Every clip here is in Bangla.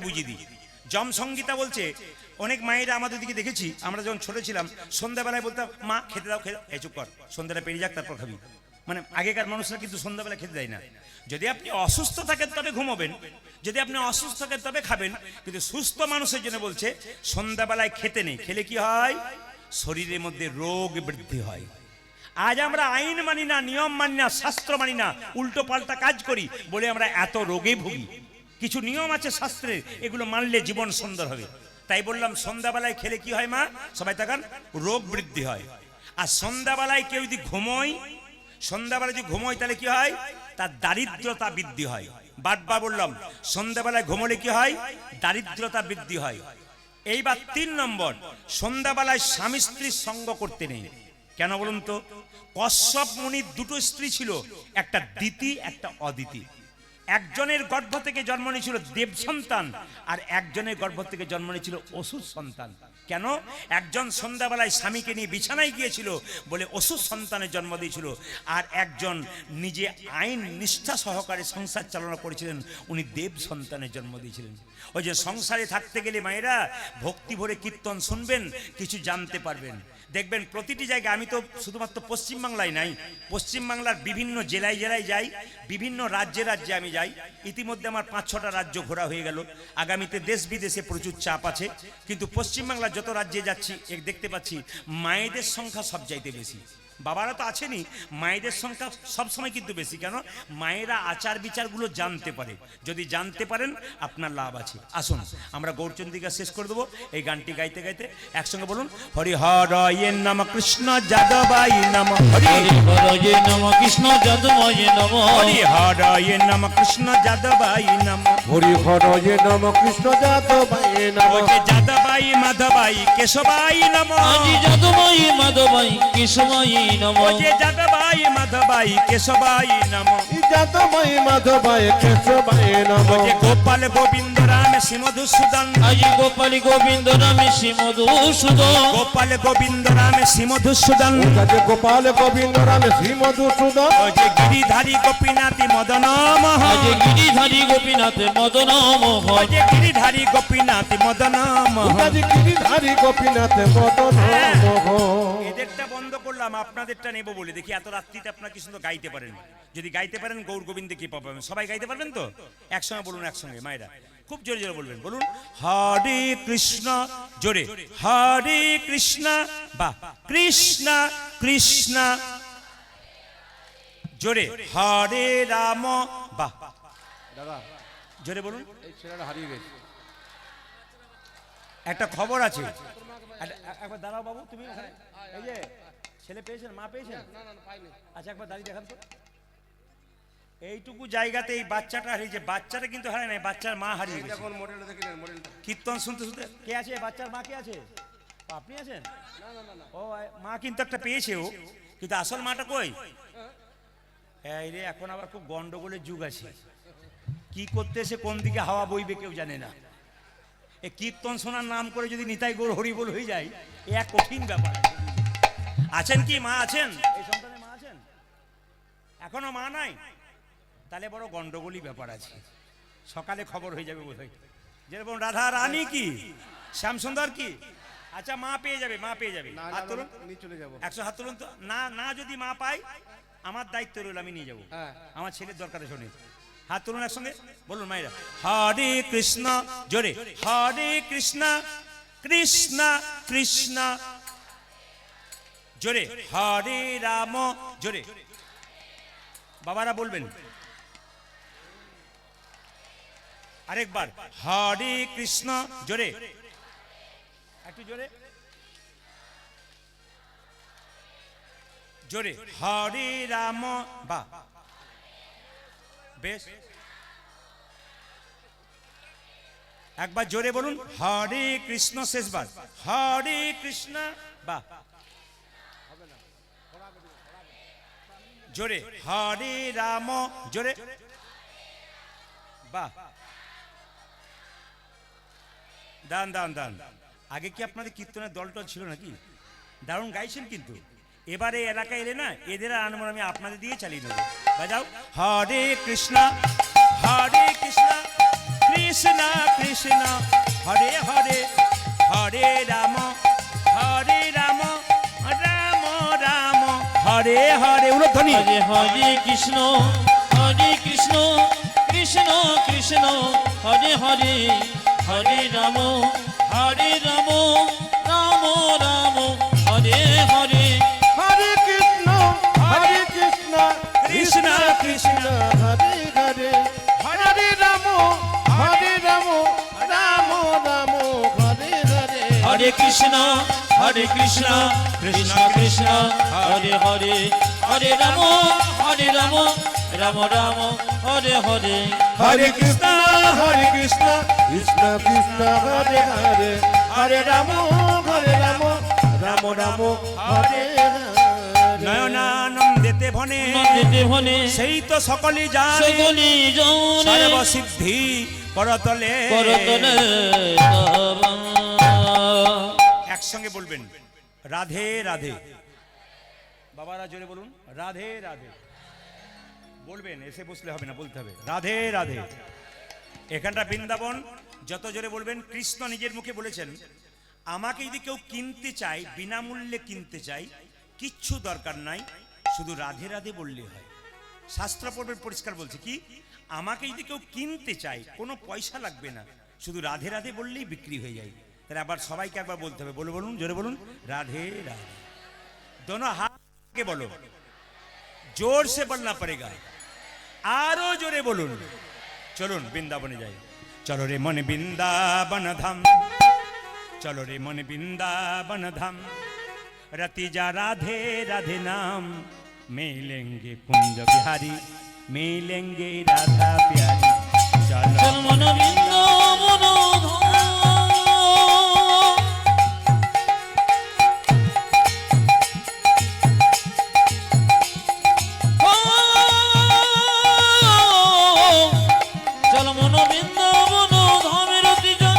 বুঝিয়ে দিই। যম সংগীতা বলছে, অনেক মায়েরা আমাদের দিকে দেখেছি, আমরা যখন ছোট ছিলাম সন্ধ্যাবেলায় বলতাম মা খেতে দাও, খেতে, এই চুপ কর, সন্ধ্যাটা পেরিয়ে যাক তারপর খাবি। মানে আগেকার মানুষরা কিন্তু সন্ধ্যাবেলা খেতে দেয় না। যদি আপনি অসুস্থ থাকেন তবে ঘুমাবেন, যদি আপনি অসুস্থ থাকেন তবে খাবেন, কিন্তু সুস্থ মানুষের জন্য বলছে সন্ধ্যাবেলায় খেতে নেই, খেলে কি হয়? শরীরের মধ্যে রোগ বৃদ্ধি হয়। আজ আমরা আইন মানি না, নিয়ম মানি না, শাস্ত্র মানি না, উল্টো পাল্টা কাজ করি বলে আমরা এত রোগে ভুগি। কিছু নিয়ম আছে শাস্ত্রের, এগুলো মানলে জীবন সুন্দর হবে। তাই বললাম সন্ধ্যাবেলায় খেলে কি হয় মা? সবাই তাকান, রোগ বৃদ্ধি হয়। আর সন্ধ্যাবেলায় কেউ যদি ঘুমোয়, সন্ধ্যাবেলায় যদি ঘুমোয় তাহলে কি হয়? তার দারিদ্রতা বৃদ্ধি হয়। বারবার বললাম সন্ধ্যাবেলায় ঘুমোলে কি হয়? দারিদ্রতা বৃদ্ধি হয়। এইবার 3 নম্বর, সন্ধ্যাবেলায় স্বামী স্ত্রীর সঙ্গ করতে নেই। কেন বলুন তো? কশ্যপ মুনির 2টো স্ত্রী ছিল, একটা দিতি একটা অদিতি। একজনের গর্ভ থেকে জন্ম নিয়েছিল দেব সন্তান, আর একজনের গর্ভ থেকে জন্ম নিয়েছিল অসুর সন্তান। কেন? একজন সন্ধ্যাবেলায় স্বামীকে নিয়ে বিছানায় গিয়েছিল বলে অসুর সন্তানের জন্ম দিয়েছিল, আর একজন নিজে আইন নিষ্ঠা সহকারে সংসার চালনা করেছিলেন, উনি দেব সন্তানের জন্ম দিয়েছিলেন। ওই যে সংসারে থাকতে গেলে মায়েরা ভক্তি ভরে কীর্তন শুনবেন, কিছু জানতে পারবেন। দেখবেন প্রতিটি জায়গায়, আমি তো শুধুমাত্র পশ্চিমবাংলায় নাই, পশ্চিমবাংলার বিভিন্ন জেলায় জেলায় যাই, বিভিন্ন রাজ্যে রাজ্যে আমি যাই। ইতিমধ্যে আমার 5-6টা রাজ্য ঘোরা হয়ে গেল। আগামীতে দেশ বিদেশে প্রচুর চাপ আছে, কিন্তু পশ্চিমবাংলার যত রাজ্যে যাচ্ছি দেখতে পাচ্ছি মায়েদের সংখ্যা সবচাইতে বেশি। বাবারা তো আছেনই, মায়েদের সংখ্যা সবসময় কিন্তু বেশি। কেন? মায়েরা আচার বিচারগুলো জানতে পারে, যদি জানতে পারেন আপনার লাভ আছে। আসুন আমরা গৌরচন্দ্রিকা শেষ করে দেবো এই গানটি গাইতে গাইতে। একসঙ্গে বলুন, হরি হরয়ে নম কৃষ্ণ যাদবাই নম, হরি হরয়ে নম কৃষ্ণ যাদবায় নম, হরি হরয়ে নম কৃষ্ণ যাদবাই নম, হরি হরয়ে নম কৃষ্ণ যাদবায় নম, যাদবাই মাধবাই কেশবাই নম, আজি যাদবায় মাধবায় কেশবায় নম, যাদবাই মাধবাই কেশবাই নম, যাদবায় মাধবায় কেশবায় নম, গোপাল গোবিন্দ রাম শ্রী মধুসূদন, আজি গোপাল গোবিন্দ রাম শ্রী মধুসূদন, গোপাল গোবিন্দ রাম শ্রী মধুসূদন, গোপাল গোবিন্দ রাম শ্রী মধুসূদন, গিরিধারী গোপীনাথ মদন মোহন, আজি গিরিধারী গোপীনাথ মদন মোহন, গিরিধারী গোপীনাথ মদন মোহন, গিরিধারী গোপীনাথ মদন মোহন। এদেরটা বন্ধ করলাম, আপনাদেরটা নেব বলে। দেখি এত রাত্রিতে আপনারা কি সুন্দর গাইতে পারেন। যদি গাইতে পারেন গৌর গোবিন্দে কি পাবেন? সবাই গাইতে পারবেন তো? একসঙ্গে বলুন, একসঙ্গে মায়েরা খুব জোরে জোরে বলবেন। বলুন, হরে কৃষ্ণ, জোরে, হরে কৃষ্ণ, বা কৃষ্ণ কৃষ্ণ, জোরে, হরে রাম, বা দাদা জোরে বলুন। এই ছেলেটা হারিয়ে গেছে। একটা খবর আছে, একবার দাঁড়াও বাবু, তুমি এই যে ছেলে পেয়েছেন, মা পেয়েছেন? আচ্ছা একবার দাঁড়িয়ে দেখান তো। এইটুকু জায়গাতে এই বাচ্চাটা হারিয়েছে। বাচ্চাটা কিন্তু হারায় নাই, বাচ্চার মা হারিয়ে গেছে। এখন মডেলটা দেখে নেন, মডেলটা। কীর্তন শুনতে শুনতে কে আছে? বাচ্চার মা কে আছে? আপনি আছেন? ও মা কিন্তু একটা পেয়েছে ও, কিন্তু আসল মাটা কই? এই রে, এখন আবার খুব গন্ডগোলের যুগ আছে, কি করতে এসে কোন দিকে হাওয়া বইবে কেউ জানে না। এই কীর্তন শোনার নাম করে যদি নিতাই গৌর হরিবোল হয়ে যায়, এ এক কঠিন ব্যাপার। আছেন কি মা? আছেন? এই সন্তানের মা আছেন? এখনো মা নাই? তাহলে বড় গন্ডগোলই ব্যাপার আছে। সকালে খবর হয়ে যাবে বোধহয়, যেরকম রাধা রানী কি, শ্যামসুন্দর কি। আচ্ছা মা পেয়ে যাবে, মা পেয়ে যাবে। হাত তুলুন, চলে যাবো। 100 হাত তুলুন তো। না না, যদি মা পাই আমার দায়িত্ব রইল, আমি নিয়ে যাবো। হ্যাঁ। আমার ছেলের দরকার শোনে। হাত তুলুন একসঙ্গে, বলুন মায়েরা, হরে কৃষ্ণ, জোরে, হরে কৃষ্ণ কৃষ্ণ কৃষ্ণ, জোরে, হরে রাম, জোরে। বাবারা বলবেন আরেকবার, হরে কৃষ্ণ, জোরে, একটু জোরে, জোরে, হরে রাম, বা বেশ, একবার জোরে বলুন, হরে কৃষ্ণ, শেষবার, হরে কৃষ্ণ, বা জোরে, হরে রাম, জোরে, বাহ, দান দান দান। আগে কি আপনাদের কীর্তনের দলটল ছিল নাকি? দারুণ গাইছেন কিন্তু। এবারে এলাকায় এলে না, এদের আনমন আমি আপনাদের দিয়ে চালিয়ে দেবো। বাজাও, হরে কৃষ্ণ, হরে কৃষ্ণ, কৃষ্ণ কৃষ্ণ কৃষ্ণ হরে হরে হরে রাম রাম রাম হরে হরে উলধ্বনি হরে হরে কৃষ্ণ কৃষ্ণ কৃষ্ণ হরে হরে হরে রাম রাম রাম হরে হরে হরে কৃষ্ণ কৃষ্ণ কৃষ্ণ হরে হরে হরে রাম রাম রাম হরে হরে হরে কৃষ্ণ কৃষ্ণ কৃষ্ণ হরে হরে হরে রাম রাম রাম হরে হরে হরে কৃষ্ণ কৃষ্ণ কৃষ্ণ হরে হরে হরে রাম রাম রাম হরে হরে নয়নানন্দেতে ভনে নন্দিতে ভনে সেই তো সকলে জানে সকলি জনে সর্বসিদ্ধি পরতলে করতলে একসঙ্গে বলবেন রাধে রাধে বাবারা জোরে বলুন রাধে রাধে বলবেন এসে বসলে হবে না বলতে হবে রাধে রাধে এখানটা বৃন্দাবন যত জোরে বলবেন কৃষ্ণ নিজের মুখে বলেছেন আমাকে যদি কেউ কিনতে চায় বিনামূল্যে কিনতে চাই কিচ্ছু দরকার নাই শুধু রাধে রাধে বললে হয় শাস্ত্র পর্বের পরিষ্কার বলছে কি আমাকে যদি কেউ কিনতে চায় কোনো পয়সা লাগবে না শুধু রাধে রাধে বললেই বিক্রি হয়ে যায় তাহলে আবার সবাইকে একবার বলতে হবে বলুন জোরে বলুন রাধে রাধে दोनों हाथ के बोलो जोर से बोलना पड़ेगा आरो जोरे बोलून चलुन वृंदावन जाए चलो रे मन वृंदावन धाम चलो रे मन वृंदावन धाम रतिजा राधे राधे नाम मिलेंगे कुंज बिहारी मिलेंगे राधा प्यारी चलो চল মন বৃন্দাবন চল মন বৃন্দাবন ধামের তিজন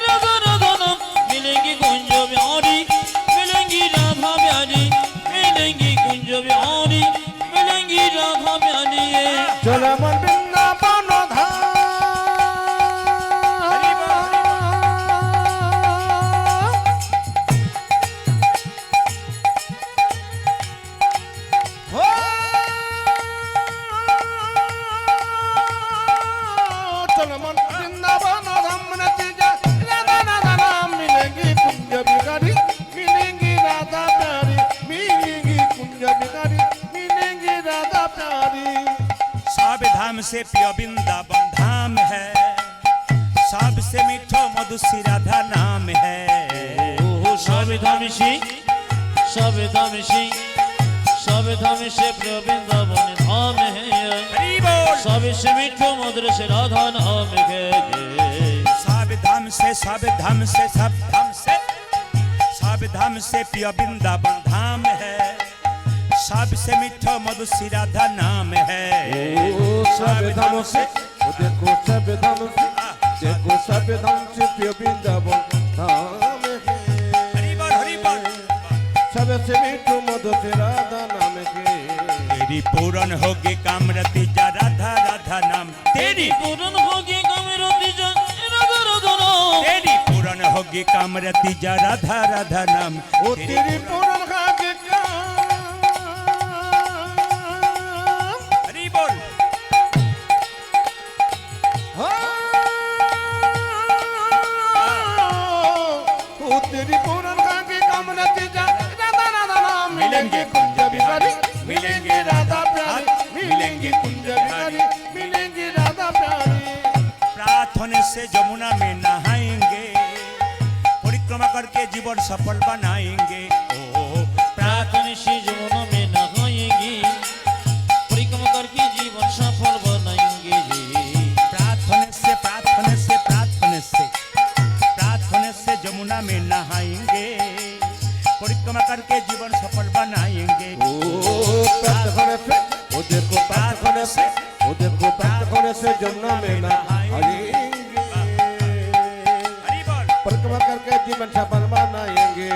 রাধা রাধা নাম মিলেঙ্গি কুঞ্জ বিহারি মিলেঙ্গি রাধা প্যারি মিলেঙ্গি কুঞ্জ বিহারি মিলেঙ্গি রাধা প্যারি চলো মন বৃন্দাবন हरि बोल, हरि बोल। चलो मन वृंदावन धाम नतीजा राधा राधा नाम मिलेंगी कुंज बिहारी मिलेंगी राधा प्यारी मिलेंगी कुंज बिहारी मिलेंगी राधा प्यारी सब धाम से प्रिय वृंदावन धाम है सबसे मीठो मधुसी राधा नाम है সবে ধামিসি সবে ধামিসি সবে ধামিসে প্রিয় বৃন্দাবন ধাম হে हरि बोल সবে সে মিঠো মধুর সে রাধা নাম গে सब धाम से सब धाम से सब धाम से सब धाम से प्रिय वृंदावन धाम है सबसे मीठो मधुसी राधा नाम है सब धाम से वो देखो सब धाम से देखो सब धाम से प्रिय वृंदावन धाम है हरि बोल हरि बोल सबसे मीठो मधु से राधा नाम के तेरी पूरन होगी कामरती जा राधा राधा नाम तेरी পূরণ হোগি কামের তিজন রাধা রাধা নাম तेरी पूरन होगी कामरती जा राधा राधा नाम ओ तेरी पूरन खाके हरि बोल ओ तेरी पूरन खाके काम नतीजा राधा राधा नाम मिलेंगे कुंज बिहारी मिलेंगे राधा प्यारी मिलेंगे कुंज बिहारी मिलेंगे राधा प्यारी प्रार्थना से जमुना में नहाएंगे परिक्रमा करके जीवन सफल बनाएंगे ओ प्रार्थना से जमुना में नहाएंगे परिक्रमा करके जीवन सफल बनाएंगे प्रार्थना से प्रार्थना से प्रार्थना से प्रार्थना से जमुना में नहाएंगे परिक्रमा करके जीवन सफल बनाएंगे ओ प्रार्थना से ओ देखो प्रार्थना से ओ देखो प्रार्थना से जमुना में नहाएंगे हरि बोल परिक्रमा करके जीवन सफल बनाएंगे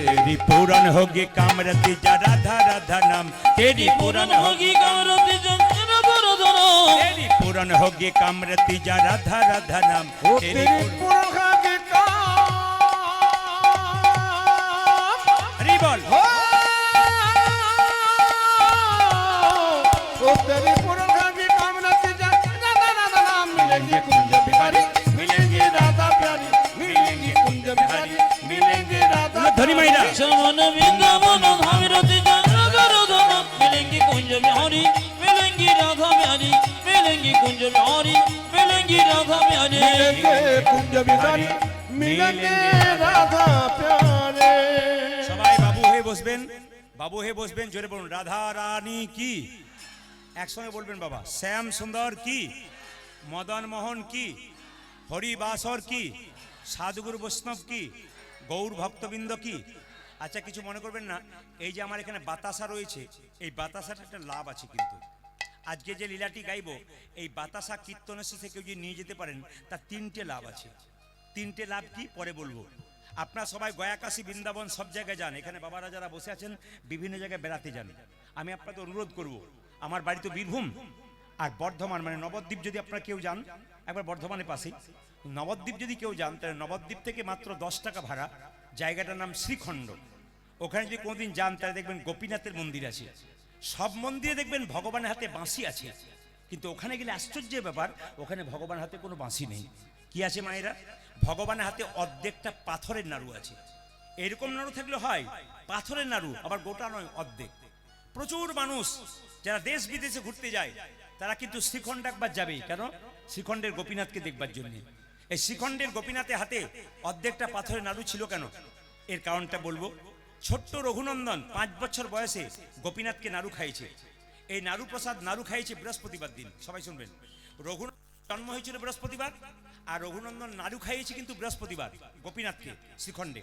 तेरी पूरन होगी कामरती जा राधा राधा नाम तेरी पूरन पूरन होगी होगी कामर तिजन राधा राधा नाम तेरी पूरन पूरन होगी काम्र तीजा राधा राधा नाम ओ तेरी तेरी पुरखा के काम हरी बोल हो ओ तेरी पुरखा के काम नतीजा राधा राधा नाम मिलेंगे कुंज बिहारी मिलेंगे राधा प्यारी मिलेंगे कुंज बिहारी मिलेंगे राधा ध्वनि माइरा चमन वृंदावन धाम रति जन राधा राधा नाम मिलेंगी कुंज बिहारी मिलेंगी राधा प्यारी मिलेंगी कुंज बिहारी मिलेंगी राधा प्यारी मिलेंगे कुंज बिहारी मिलेंगे राधा प्यारे সবাই বাবু হয়ে বসবেন, বাবু হয়ে বসবেন, জোরে বলুন রাধা রানী কি, একসঙ্গে বলবেন বাবা। শ্যাম সুন্দর কি, মদন মোহন কি, হরিবাসর কি, সাধুগুরু বৈষ্ণব কি, গৌর ভক্তবৃন্দ কি। আচ্ছা কিছু মনে করবেন না, এই যে আমার এখানে বাতাসা রয়েছে, এই বাতাসাটা একটা লাভ আছে কিন্তু। আজকে যে লীলাটি গাইব, এই বাতাসা কীর্তনের শেষে কেউ যদি নিয়ে যেতে পারেন তার তিনটে লাভ আছে। তিনটে লাভ কি পরে বলবো। আপনারা সবাই গয়াকাশী বৃন্দাবন সব জায়গায় যান, এখানে বাবারা যারা বসে আছেন বিভিন্ন জায়গায় বেড়াতে যান। আমি আপনাদের অনুরোধ করব, আমার বাড়ি তো বীরভূম আর বর্ধমান মানে নবদ্বীপ, যদি আপনারা কেউ যান একবার বর্ধমানের পাশেই নবদ্বীপ যদি কেউ যান তাহলে নবদ্বীপ থেকে মাত্র 10 টাকা ভাড়া, জায়গাটার নাম শ্রীখণ্ড। ওখানে যদি কোনোদিন যান তাহলে দেখবেন গোপীনাথের মন্দির আছে, সব মন্দিরে দেখবেন ভগবানের হাতে বাঁশি আছে, কিন্তু ওখানে গেলে আশ্চর্যের ব্যাপার, ওখানে ভগবানের হাতে কোনো বাঁশি নেই। কি আছে মায়েরা? ভগবানের হাতে অর্ধেকটা পাথরের নাড়ু আছে। এরকম নাড়ু থাকলে হয়, পাথরের নাড়ু আবার গোটা নয়, অর্ধেক। প্রচুর মানুষ যারা দেশ বিদেশে ঘুরতে যায় তারা কিন্তু শ্রীখণ্ড একবার যাবেই, কেন? শ্রীখণ্ডের গোপীনাথকে দেখবার জন্য। এই শ্রীখণ্ডের গোপীনাথের হাতে অর্ধেকটা পাথরের নাড়ু ছিল কেন? এর কারণটা বলবো। ছোট্ট রঘুনন্দন 5 বছর বয়সে গোপীনাথকে নাড়ু খাইয়েছে। এই নাড়ু প্রসাদ নাড়ু খাইয়েছে বৃহস্পতিবার দিন। সবাই শুনবেন, রঘুনন্দন জন্ম হয়েছিল বৃহস্পতিবার, আর রঘুনন্দন নাড়ু খাইয়েছে কিন্তু বৃহস্পতিবার গোপীনাথকে শ্রীখণ্ডে।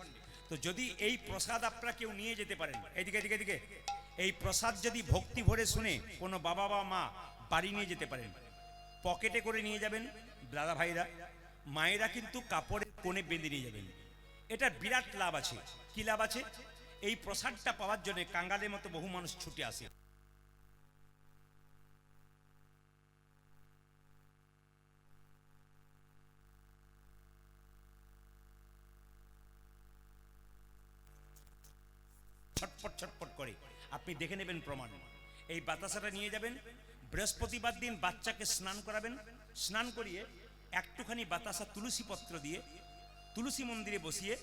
তো যদি এই প্রসাদ আপনারা কেউ নিয়ে যেতে পারেন, এদিকে এদিকে এদিকে, এই প্রসাদ যদি ভক্তি ভরে শুনে কোনো বাবা বা মা বাড়ি নিয়ে যেতে পারেন, পকেটে করে নিয়ে যাবেন দাদা ভাইরা, মায়েরা কিন্তু কাপড়ের কোণে বেঁধে নিয়ে যাবেন। এটার বিরাট লাভ আছে। কি লাভ আছে? এই প্রসাদটা পাওয়ার জন্য কাঙ্গালের মতো বহু মানুষ ছুটে আসে। ছটপট ছটপট করে, আপনি দেখে নেবেন প্রমাণ। এই বাতাসাটা নিয়ে যাবেন, বৃহস্পতিবার দিন বাচ্চাকে স্নান করাবেন, স্নান করিয়ে একটুখানি বাতাসা তুলসী পত্র দিয়ে তুলসী মন্দিরে বসিয়ে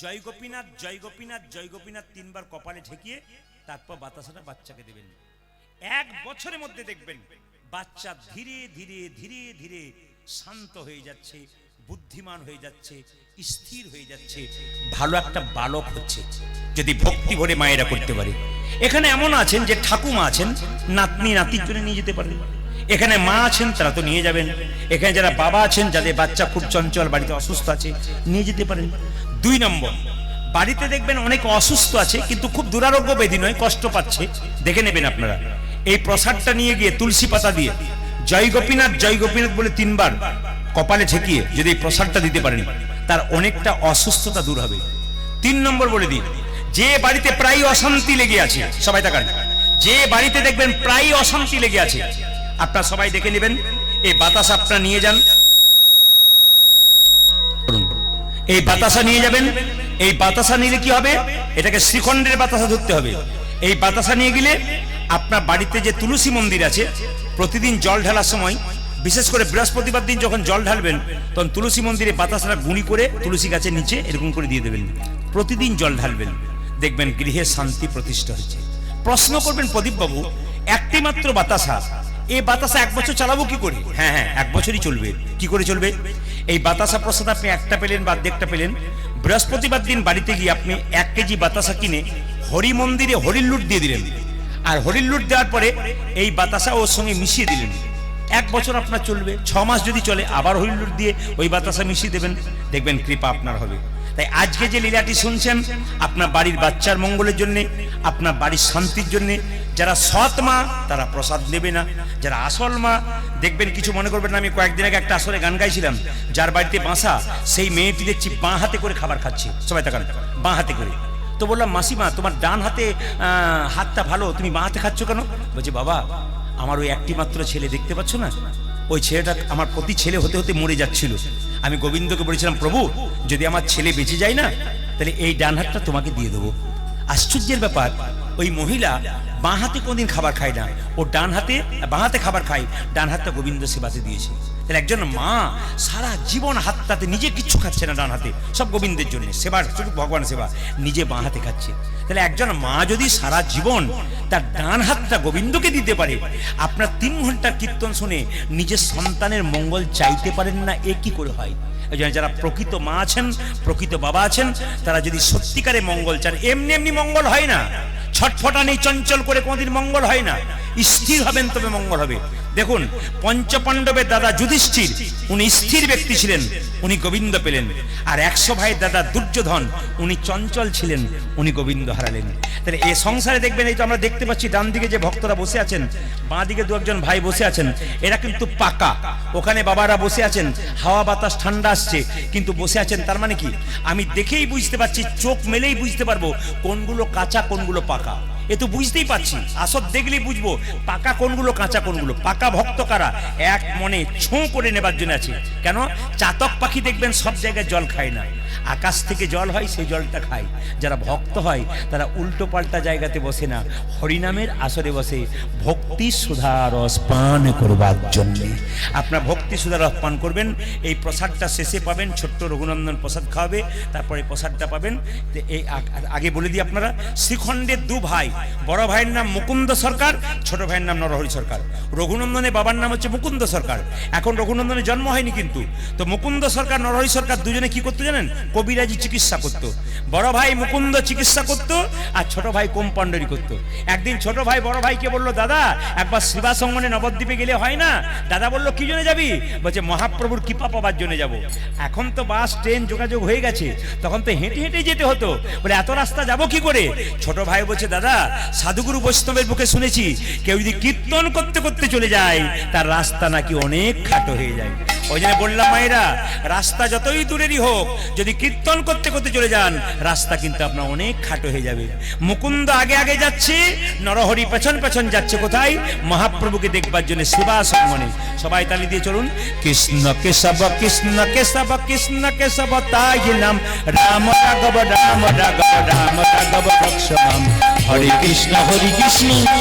জয় গোপীনাথ জয় গোপীনাথ জয় গোপীনাথ 3 বার কপালে ঠেকিয়ে তারপর বাতাসাটা বাচ্চাকে দেবেন। 1 বছরের মধ্যে দেখবেন বাচ্চা ধীরে ধীরে ধীরে ধীরে শান্ত হয়ে যাচ্ছে, বুদ্ধিমান হয়ে যাচ্ছে, স্থির হয়ে যাচ্ছে, ভালো একটা বালক হচ্ছে, যদি ভক্তি ভরে মায়েরা করতে পারে। এখানে এমন আছেন যে ঠাকুমা আছেন, নাতনি নাতির জন্য নিয়ে যেতে পারেন। এখানে মা আছেন, তারা তো নিয়ে যাবেন। এখানে যারা বাবা আছেন, যাদের বাচ্চা খুব চঞ্চল, বাড়িতে অসুস্থ আছে, নিয়ে যেতে পারেন। 2 নম্বর, বাড়িতে দেখবেন অনেক অসুস্থ আছে কিন্তু খুব দুরারোগ্য ব্যাধি নয়, কষ্ট পাচ্ছে, দেখে নেবেন আপনারা। এই প্রসাদটা নিয়ে গিয়ে তুলসী পাতা দিয়ে জয় গোপীনাথ বলে 3 বার কপালে ঠেকিয়ে যদি এই প্রসাদটা দিতে পারেন, তার অনেকটা অসুস্থতা দূর হবে। 3 নম্বর বলে দিন, যে বাড়িতে প্রায় অশান্তি লেগে আছে, সবাই তাকান, যে বাড়িতে দেখবেন প্রায় অশান্তি লেগে আছে, আপনারা সবাই দেখে নেবেন, এই বাতাসা আপনারা নিয়ে যান। এই বাতাসা নিয়ে যাবেন। এই বাতাসা নিলে কি হবে? এটাকে শ্রীখণ্ডের বাতাসা ধরতে হবে। এই বাতাসা নিয়ে গেলে আপনার বাড়িতে যে তুলসী মন্দির আছে, প্রতিদিন জল ঢালার সময়, বিশেষ করে বৃহস্পতিবার দিন যখন জল ঢালবেন, তখন তুলসী মন্দিরে বাতাসাটা গুঁড়ি করে তুলসী গাছের নিচে এরকম করে দিয়ে দেবেন। প্রতিদিন জল ঢালবেন, দেখবেন গৃহে শান্তি প্রতিষ্ঠা হচ্ছে। প্রশ্ন করবেন, প্রদীপ বাবু একটি মাত্র বাতাসা, এই বাতাসা 1 বছর চালাবো কি করে? হ্যাঁ, 1 বছরই চলবে। কি করে চলবে? এই বাতাসা প্রসাদ আপনি একটা পেলেন বা 1.5টা পেলেন, বৃহস্পতিবার দিন বাড়িতে গিয়ে আপনি 1 কেজি বাতাসা কিনে হরি মন্দিরে হরির লুট দিয়ে দিলেন, আর হরির লুট দেওয়ার পরে এই বাতাসা ওর সঙ্গে মিশিয়ে দিলেন। 1 বছর আপনার চলবে। 6 মাস যদি চলে আবার হরির লুট দিয়ে ওই বাতাসা মিশিয়ে দেবেন, দেখবেন কৃপা আপনার হবে। তাই আজকে যে লীলাটি শুনছেন, আপনার বাড়ির বাচ্চার মঙ্গলের জন্য, আপনার বাড়ির শান্তির জন্য। যারা সৎ মা তারা প্রসাদ নেবে না, যারা আসল মা দেখবেন, কিছু মনে করবেন না, আমি কয়েকদিন আগে একটা আসলে গান গাইছিলাম, যার বাড়িতে বাসা সেই মেয়েটি দেখছি বাঁ হাতে করে খাবার খাচ্ছে। সবাই তাকান, বাঁ হাতে করে। তো বললাম, মাসিমা তোমার ডান হাতে হাতটা ভালো, তুমি বাঁ হাতে খাচ্ছ কেন? বলছে, বাবা আমার ওই একটি মাত্র ছেলে, দেখতে পাচ্ছ না, ওই ছেলেটা আমার প্রতি ছেলে হতে হতে মরে যাচ্ছিল। আমি গোবিন্দকে বলেছিলাম, প্রভু যদি আমার ছেলে বেঁচে যায় না, তাহলে এই ডান হাতটা তোমাকে দিয়ে দেবো। আশ্চর্যের ব্যাপার, ওই মহিলা বাঁ হাতে কোনদিন খাবার খায় না, ও বাঁ হাতে খাবার খায়, ডান হাতটা গোবিন্দ সেবাতে দিয়েছে। তাহলে একজন মা সারা জীবন হাতটাতে নিজে কিচ্ছু খাচ্ছে না, ডান হাতে সব গোবিন্দের জন্য সেবা, শুধু ভগবান সেবা, নিজে বাঁ হাতে খাচ্ছে। তাহলে একজন মা যদি সারা জীবন তার ডান হাতটা গোবিন্দকে দিতে পারে, আপনার 3 ঘন্টা কীর্তন শুনে নিজের সন্তানের মঙ্গল চাইতে পারেন না, এ কি করে হয়? যারা প্রকৃত মা আছেন, প্রকৃত বাবা আছেন, তারা যদি সত্যিকারে মঙ্গল চান, এমনি এমনি মঙ্গল হয় না, ছটফটানি চঞ্চল করে কোনদিন মঙ্গল হয় না, স্থির হবেন তবে মঙ্গল হবে। দেখুন, পঞ্চপাণ্ডবের দাদা যুধিষ্ঠির, উনি স্থির ব্যক্তি ছিলেন, উনি গোবিন্দ পেলেন। আর 100 ভাইয়ের দাদা দুর্যোধন, উনি চঞ্চল ছিলেন, উনি গোবিন্দ হারালেন। তাহলে এই সংসারে দেখবেন, এই তো আমরা দেখতে পাচ্ছি ডান দিকে যে ভক্তরা বসে আছেন, বাঁ দিকে 2-1 ভাই বসে আছেন, এরা কিন্তু পাকা। ওখানে বাবারা বসে আছেন, হাওয়া বাতাস ঠান্ডা আসছে, কিন্তু বসে আছেন। তার মানে কি, আমি দেখেই বুঝতে পারছি, চোখ মেলেই বুঝতে পারবো কোনগুলো কাঁচা কোনগুলো পাকা। এ তো বুঝতেই পারছি, আসর দেখলেই বুঝবো পাকা কোনগুলো কাঁচা কোনগুলো। পাকা ভক্ত কারা? এক মনে ছোঁ করে নেবার জন্য আছে। কেন? চাতক পাখি দেখবেন সব জায়গায় জল খায় না, আকাশ থেকে জল হয়, সেই জলটা খায়। যারা ভক্ত হয় তারা উল্টো পাল্টা জায়গাতে বসে না, হরিনামের আসরে বসে ভক্তি সুধা রস পান করবার জন্য। আপনার ভক্তি সুধা রস পান করবেন, এই প্রসাদটা শেষে পাবেন, ছোট্ট রঘুনন্দন প্রসাদ খাওয়াবে, তারপরে প্রসাদটা পাবেন। এই আগে বলে দিই, আপনারা শ্রীখণ্ডের 2 ভাই, বড় ভাইয়ের নাম মুকুন্দ সরকার, ছোট ভাইয়ের নাম নরহরি সরকার। রঘুনন্দনের বাবার নাম হচ্ছে মুকুন্দ সরকার, এখন রঘুনন্দনের জন্ম হয়নি কিন্তু। তো মুকুন্দ সরকার, নরহরি সরকার দুজনে কি করতো জানেন? কবিরাজি চিকিৎসা করতো। বড় ভাই মুকুন্দ চিকিৎসা করতো, আর ছোট ভাই কম্পাউন্ডারি করতো। একদিন ছোট ভাই বড় ভাইকে বললো, দাদা একবার সেবাসঙ্গনে নবদ্বীপে গেলে হয় না? দাদা বললো, কি জন্য যাবি? বলছে, মহাপ্রভুর কৃপা পাবার জন্য যাব। এখন তো বাস ট্রেন যোগাযোগ হয়ে গেছে, তখন তো হেঁটে হেঁটে যেতে হতো। বলে, এত রাস্তা যাব কি করে? ছোট ভাই বলছে, দাদা সাধুগুরু বৈষ্ণবের মুখে শুনেছি, কেউ যদি কীর্তন করতে করতে চলে যায়, তার রাস্তা নাকি অনেক খাটো হয়ে যায়। ওই জন্য বললাম, মায়েরা, রাস্তা যতই দূরেরই হোক, যদি কীর্তন করতে করতে চলে যান, রাস্তা কিন্তু আপনার অনেক খাটো হয়ে যাবে। মুকুন্দ আগে আগে যাচ্ছে, নরহরি পেছন পেছন যাচ্ছে। কোথায়? মহাপ্রভুকে দেখবার জন্য সেবা সঙ্গনে। সবাই তালি দিয়ে চলুন। কৃষ্ণ কেশব কৃষ্ণ কেশব কৃষ্ণ কেশব তাই নাম, রাম রাঘব রাম রাঘব রাম রাঘব রক্ষমাম। হরে কৃষ্ণ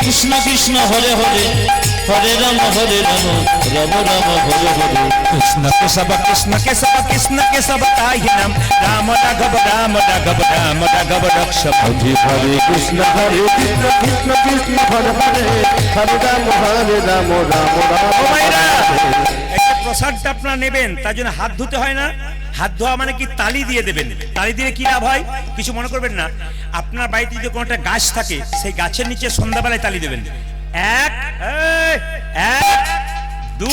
কৃষ্ণ কৃষ্ণ হরে হরে, হরে রাম রাম রাম হরে হরে। কৃষ্ণ কেশব কৃষ্ণ কেশব কৃষ্ণ কেশব তাই নাম, রাম রাঘব রাম রাঘব রাম রাঘব রক্ষমাম। হরে কৃষ্ণ কৃষ্ণ কৃষ্ণ হরে হরে, হরে রাম রাম রাম। ও মায়েরা, একটা প্রসাদটা আপনারা নেবেন, তার জন্য হাত ধুতে হয় না। হাত ধোয়া মানে কি? তালি দিয়ে দেবেন। তালি দিলে কি লাভ হয়? কিছু মনে করবেন না। আপনার বাড়িতে যদি কোনো একটা গাছ থাকে, সেই গাছের নিচে সন্ধ্যাবেলায় তালি দেবেন। 1 2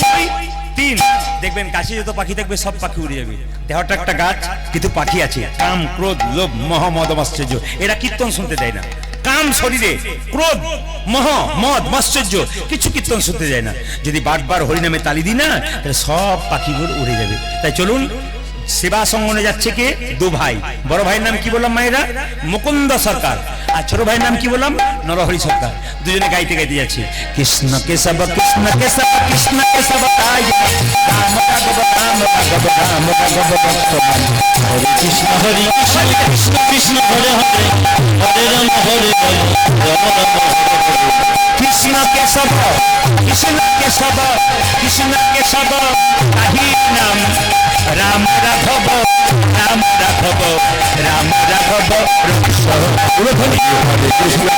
3, দেখবেন গাছে যত পাখি থাকবে সব পাখি উড়ে যাবে। দেহটা একটা গাছ, কিন্তু পাখি আছে। কাম ক্রোধ লোভ মোহ মদ মাশ্চর্য, এরা কীর্তন শুনতে দেয় না। কাম শরীরে, ক্রোধ মোহ মদ মাশ্চর্য, কিছু কীর্তন শুনতে যায় না। যদি বারবার হরিনামে তালি দিই না, তাহলে সব পাখিগুলো উড়ে যাবে। তাই চলুন, সেবা সঙ্গনে যাচ্ছে কে? 2 ভাই। বড় ভাইয়ের নাম কি বললাম মায়েরা? মুকুন্দ সরকার। আর ছোট ভাইয়ের নাম কি বললাম? নরহরি সরকার। দুজনে গাইতে গাইতে যাচ্ছে, কৃষ্ণ কেশব কৃষ্ণ কেশব কৃষ্ণ কেশব তাই রাম রাঘব রাম রাঘব রাম রাঘব রক্ষমাম। হরে কৃষ্ণ কৃষ্ণ কৃষ্ণ হরে হরে, হরে রাম রাম রাম। কৃষ্ণ কেশব কৃষ্ণ কেশব কৃষ্ণ কেশব তাহি নাম, রাম রাঘব রাম রাঘব রাম রাঘব রক্ষমাম। হরে কৃষ্ণ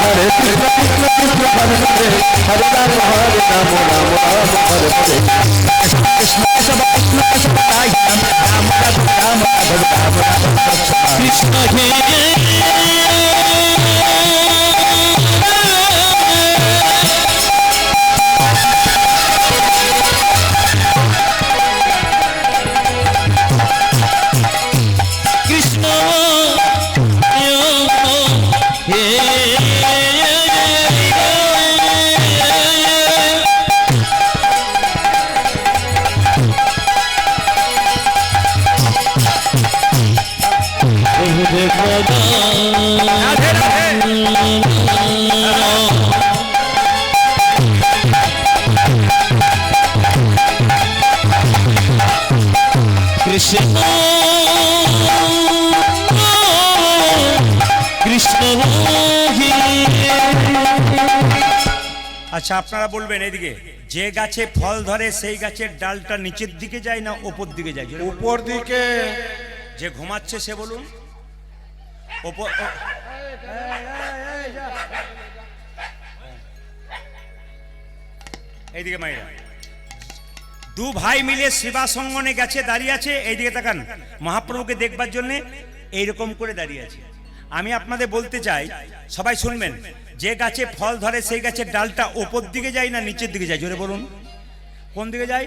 কৃষ্ণ কৃষ্ণ হরে হরে, হরে রাম রাম হরে হরে। কৃষ্ণ কেশব কৃষ্ণ কেশব তাই নাম, রাম রাঘব রাম রাঘব রাম রাঘব রক্ষমাম। কৃষ্ণ হে রাধে রাধে। আচ্ছা আপনারা বলবেন এদিকে, যে গাছে ফল ধরে সেই গাছের ডালটা নিচের দিকে যায় না ওপর দিকে যায়? জোরে বলুন। উপর দিকে। যে ঘুমাচ্ছে সে বলুন। ওপর এইদিকে মাইরা, দু ভাই মিলে সেবাসঙ্গনে গেছে, দাঁড়িয়ে আছে এইদিকে তাকান, মহাপ্রভুকে দেখবার জন্য এইরকম করে দাঁড়িয়ে আছে। আমি আপনাদের বলতে চাই, সবাই শুনবেন, যে গাছে ফল ধরে সেই গাছের ডালটা ওপর দিকে যায় না নিচের দিকে যায়? জোরে বলুন, কোন দিকে যায়?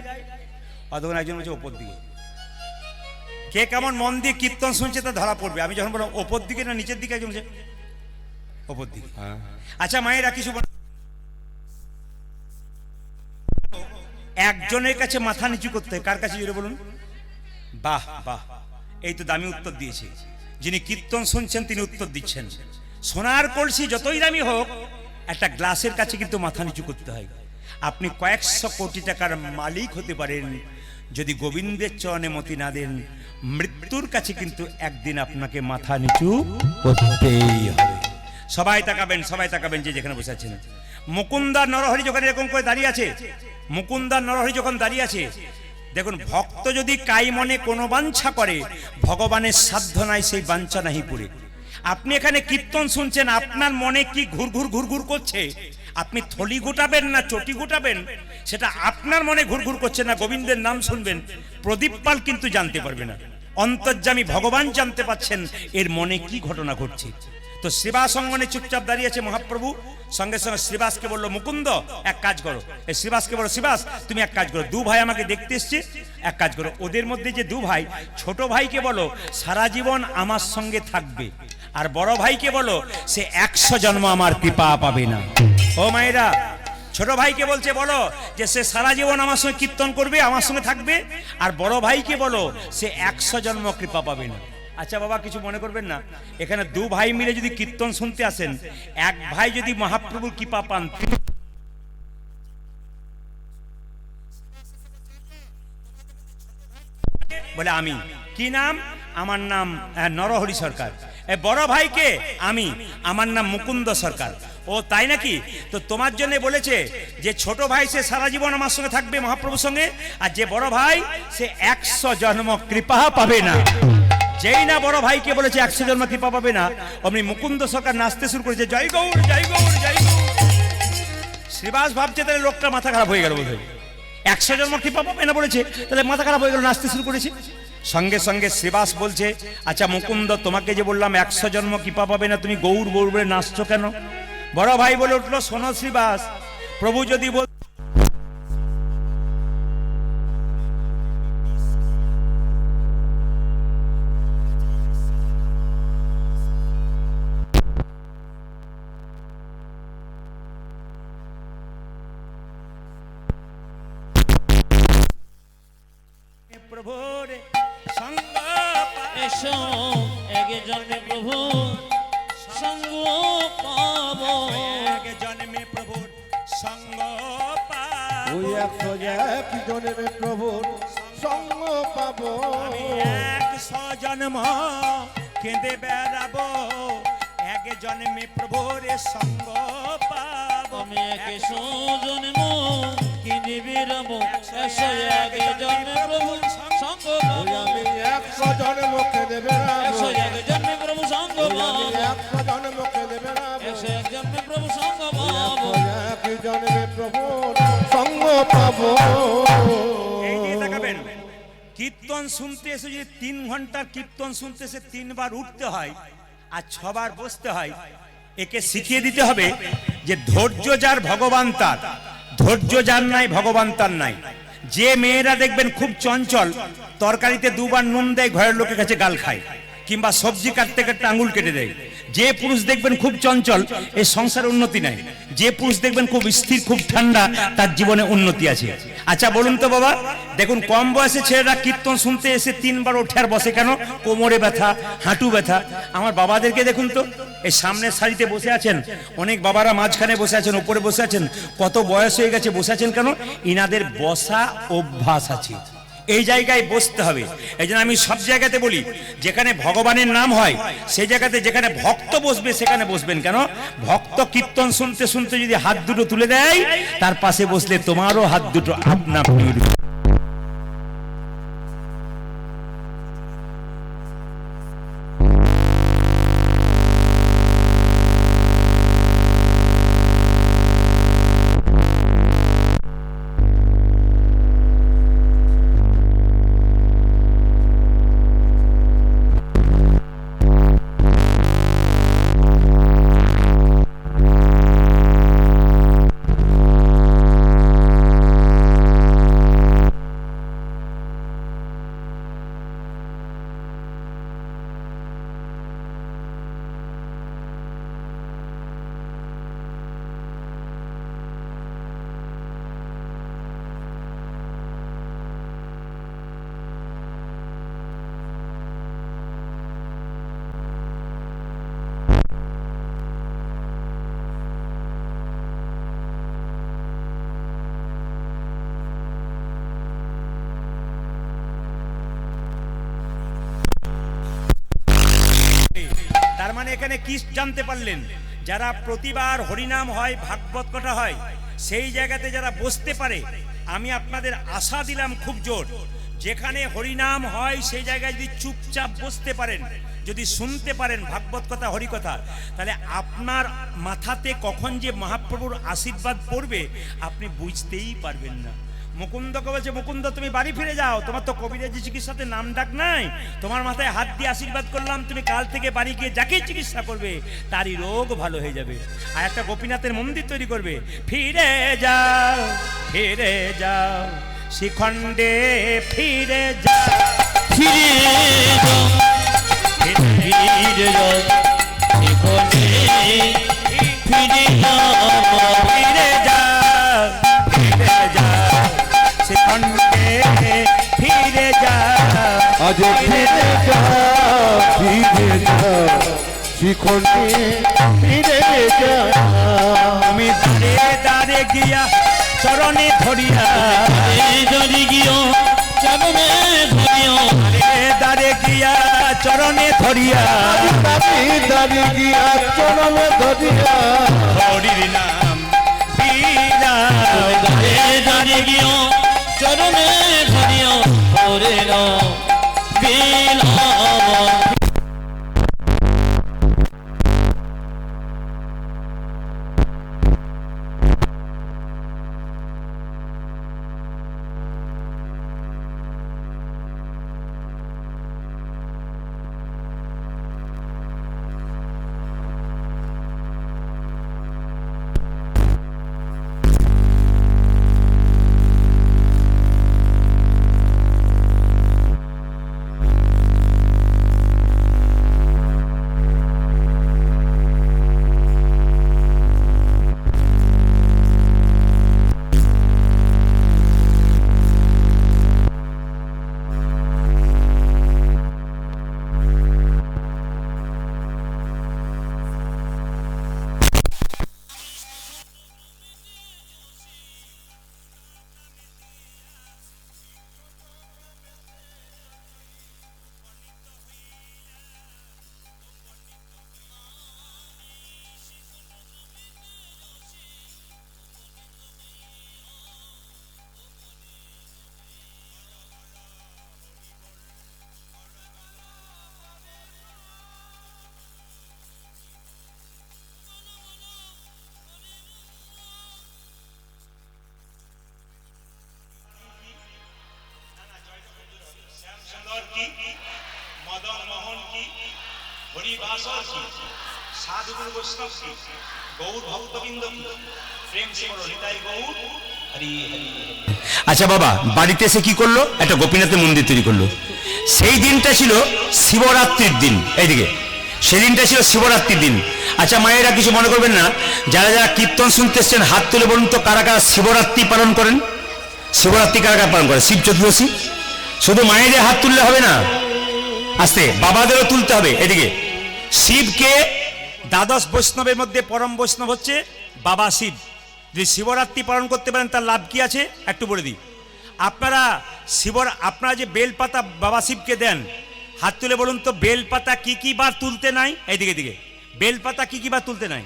অতক্ষণ একজন বলছে ওপর দিকে। কে কেমন মন দিয়ে কীর্তন শুনছে তা ধরা পড়বে। আমি যখন বললাম ওপর দিকে না নিচের দিকে, একজন বলছে ওপর দিকে। আচ্ছা মায়েরা কিছু একজনের কাছে মাথা নিচু করতে হয়, কার কাছে? জোরে বলুন। বাহ বাহ, এই তো দামি উত্তর দিয়েছে। যিনি কীর্তন শুনছেন তিনি উত্তর দিচ্ছেন। সোনার কলসি যতই দামি হোক, একটা গ্লাসের কাছে কিন্তু মাথা নিচু করতে হয়। আপনি কয়েকশো কোটি টাকার মালিক হতে পারেন, যদি গোবিন্দের চরণে মতি না দেন, মৃত্যুর কাছে কিন্তু একদিন আপনাকে মাথা নিচু করতেই হবে। সবাই তাকাবেন, সবাই তাকাবেন যে যেখানে বসে আছেন। মুকুন্দার নরহরি যখন এরকম করে দাঁড়িয়ে আছে, মুকুন্দার নরহরি যখন দাঁড়িয়ে আছে, দেখুন, ভক্ত যদি কাই মনে কোনো বাঞ্ছা করে, ভগবানের সাধ্য নাই সেই বাঞ্ছা নাহি পুরে। আপনি এখানে কীর্তন শুনছেন, আপনার মনে কি ঘুরঘুর ঘুরঘুর করছে, আপনি থলি গোটাবেন না চটি গোটাবেন, সেটা আপনার মনে ঘুরঘুর করছে না। গোবিন্দের নাম শুনবেন, প্রদীপ পাল কিন্তু জানতে পারবে না। অন্তর্যামী ভগবান জানতে পাচ্ছেন এর মনে কি ঘটনা ঘটছে। তো সেবাসঙ্গনে চুপচাপ দাঁড়িয়ে আছে মহাপ্রভু। সঙ্গে সঙ্গে শ্রীবাসকে বললো, মুকুন্দ এক কাজ করো। এই শ্রীবাসকে বললো, শ্রীবাস তুমি এক কাজ করো, দু ভাই আমাকে দেখতে এসছে, এক কাজ করো, ওদের মধ্যে যে দু ভাই, ছোট ভাইকে বলো সারা জীবন আমার সঙ্গে থাকবে, আর বড় ভাইকে বলো সে 100 জন্ম আমার কৃপা পাবে না। ও মায়েরা, ছোট ভাইকে বলছে বলো যে সে সারা জীবন আমার সঙ্গে কীর্তন করবে, আমার সঙ্গে থাকবে, আর বড় ভাইকে বলো সে 100 জন্ম কৃপা পাবে না। আচ্ছা বাবা, কিছু মনে করবেন না, এখানে দু ভাই মিলে যদি কীর্তন শুনতে আসেন, এক ভাই যদি মহাপ্রভুর কৃপা পান, বলে আমি কি নাম? আমার নাম নরহরি সরকার। বড় ভাইকে আমি, আমার নাম মুকুন্দ সরকার। ও তাই নাকি? তো তোমার জন্য বলেছে যে ছোট ভাই সে সারা জীবন আমার সঙ্গে থাকবে মহাপ্রভুর সঙ্গে, আর যে বড় ভাই সে 100 জন্ম কৃপা পাবে না। যেই না বড় ভাইকে বলেছে 100 জন্ম কৃপা পাবে না, অমনি মুকুন্দ সরকার নাচতে শুরু করেছে, জয় গৌর জয় গৌর জয় গৌর। শ্রীবাস ভাবছে তাহলে লোকটা মাথা খারাপ হয়ে গেল, বোধহয় 100 জন্ম কৃপা পাবে না বলেছে, তাহলে মাথা খারাপ হয়ে গেল, নাচতে শুরু করেছে। সঙ্গে সঙ্গে শ্রীবাস বলছে, আচ্ছা মুকুন্দ, তোমাকে যে বললাম 100 জন্ম কৃপা পাবে না, তুমি গৌর গৌর বলে নাচছো কেন? বড় ভাই বলে উঠলো, শোনো শ্রীবাস, প্রভু যদি বল প্রভুর সঙ্গ এসো এক জন্মে প্রভু সঙ্গ পাবো, এক জন্মে প্রভুর সঙ্গ পাবো, ওই 101 জন্মে প্রভুর সঙ্গ পাবো। আমি 100 জন্ম কেঁদে বেড়াবো, এক জন্মে প্রভুর সঙ্গ পাবো। আমি 100 জন্ম কিনে বেরাবো, 101 জন্মে প্রভু সঙ্গ ওই পাবো, আমি 100 জন্মকে দেবে না, 101 জন্মে প্রভু সঙ্গ ওই আমি পাবো, 100 জন্মকে দেবে না, 101 জন্মে প্রভু সঙ্গ পাবো। 101 জন্মে প্রভুর সঙ্গ পাবো। এই দিকে তাকাবেন, কীর্তন শুনতে এসে যদি 3 ঘন্টার কীর্তন শুনতে এসে 3 বার উঠতে হয় আর 6 বার বসতে হয়, একে শিখিয়ে দিতে হবে যে ধৈর্য যার ভগবান তার, ধৈর্য যার নাই ভগবান তার নাই। যে মেয়েরা দেখবেন খুব চঞ্চল, তরকারিতে 2 বার নুন দেয়, ঘরের লোকের কাছে গাল খায়, কিংবা সবজি কাটতে কাটতে আঙুল কেটে দেয়। যে পুরুষ দেখবেন খুব চঞ্চল, এই সংসারে উন্নতি নাই। যে পুরুষ দেখবেন খুব স্থির, খুব ঠান্ডা, তার জীবনে উন্নতি আছে। আচ্ছা বলুন তো বাবা, দেখুন কম বয়সে ছেলেরা কীর্তন শুনতে এসে 3 বার ওঠে আর বসে কেন? কোমরে ব্যথা, হাঁটু ব্যথা। আমার বাবাদেরকে দেখুন তো, এই সামনের সারিতে বসে আছেন, অনেক বাবারা মাঝখানে বসে আছেন, উপরে বসে আছেন, কত বয়স হয়ে গেছে, বসে আছেন কেন? ইনাদের বসা অভ্যাস আছে। এই জায়গায় বসতে হবে। এই জন্য আমি সব জায়গাতে বলি, যেখানে ভগবানের নাম হয় সেই জায়গাতে যেখানে ভক্ত বসবে সেখানে বসবেন। কেন? ভক্ত কীর্তন শুনতে শুনতে যদি হাত দুটো তুলে দেয়, তার পাশে বসলে তোমারও হাত দুটো আপনা আপনি উঠবে। তার মানে এখানে কি জানতে পারলেন? যারা প্রতিবার হরিনাম হয়, ভাগবত কথা হয়, সেই জায়গাতে যারা বসতে পারে, আমি আপনাদের আশা দিলাম খুব জোর, যেখানে হরিনাম হয় সেই জায়গায় যদি চুপচাপ বসতে পারেন, যদি শুনতে পারেন ভাগবত কথা, হরি কথা, তাহলে আপনার মাথাতে কখন যে মহাপ্রভুর আশীর্বাদ পড়বে আপনি বুঝতেই পারবেন না। মুকুন্দকে বলছে, মুকুন্দ তুমি বাড়ি ফিরে যাও, তোমার তো কবিরাজি চিকিৎসাতে নাম ডাক নাই, তোমার মাথায় হাত দিয়ে আশীর্বাদ করলাম, তুমি কাল থেকে বাড়ি গিয়ে যাকে চিকিৎসা করবে তারই রোগ ভালো হয়ে যাবে। আর একটা গোপীনাথের মন্দির তৈরি করবে। ফিরে যাও, ফিরে যাও, শিখণ্ডে ফিরে যাও, ফিরে যাও, ফিরে যাও, শিখণ্ডে ফিরে যাও, ফিরে যাও, ফিরে যাও, শিখণ্ডে ফিরে যাও, আজ ফিরে যাও, ফিরে যাও, শিখণ্ডে ফিরে যাও। আমি দাঁড়ে দাঁড়ে গিয়া চরণে ধরিয়া, যদি গিয়ে চরণে ধরিও, দাঁড়ে গিয়া চরণে ধরিয়া, দাঁড়িয়ে দাঁড়িয়ে গিয়া চরণে ধরিয়া, হরির নাম বিরাও, দাঁড়িয়ে গিয়ে চরণে ধরিও, হরে নাম বিলাও। কি, মদন মোহন কি, হরিবাসর কি, সাধুগুরু বৈষ্ণব কি, গৌর ভক্তবৃন্দ কি, প্রেম সে বলো হৃদয় গৌর হরি হরি। আচ্ছা বাবা, বাড়িতে এসে কি করলো? একটা গোপীনাথের মন্দির তৈরি করলো। সেই দিনটা ছিল শিবরাত্রির দিন, এইদিকে সেদিনটা ছিল শিবরাত্রির দিন। আচ্ছা মায়েরা কিছু মনে করবেন না, যারা যারা কীর্তন শুনতে এসছেন হাত তুলে বলুন তো কারা কারা শিবরাত্রি পালন করেন? শিবরাত্রি কারা কারা পালন করে? শিব চতুর্দশী। শুধু মায়েদের হাত তুললে হবে না, আস্তে বাবাদেরও তুলতে হবে। এদিকে শিবকে দ্বাদশ বৈষ্ণবের মধ্যে পরম বৈষ্ণব হচ্ছে বাবা শিব। যদি শিবরাত্রি পালন করতে পারেন তার লাভ কি আছে একটু বলে দিই। আপনারা যে বেলপাতা বাবা শিবকে দেন, হাত তুলে বলুন তো বেলপাতা কি কি বার তুলতে নাই? এইদিকে দিকে বেলপাতা কি কি বার তুলতে নাই?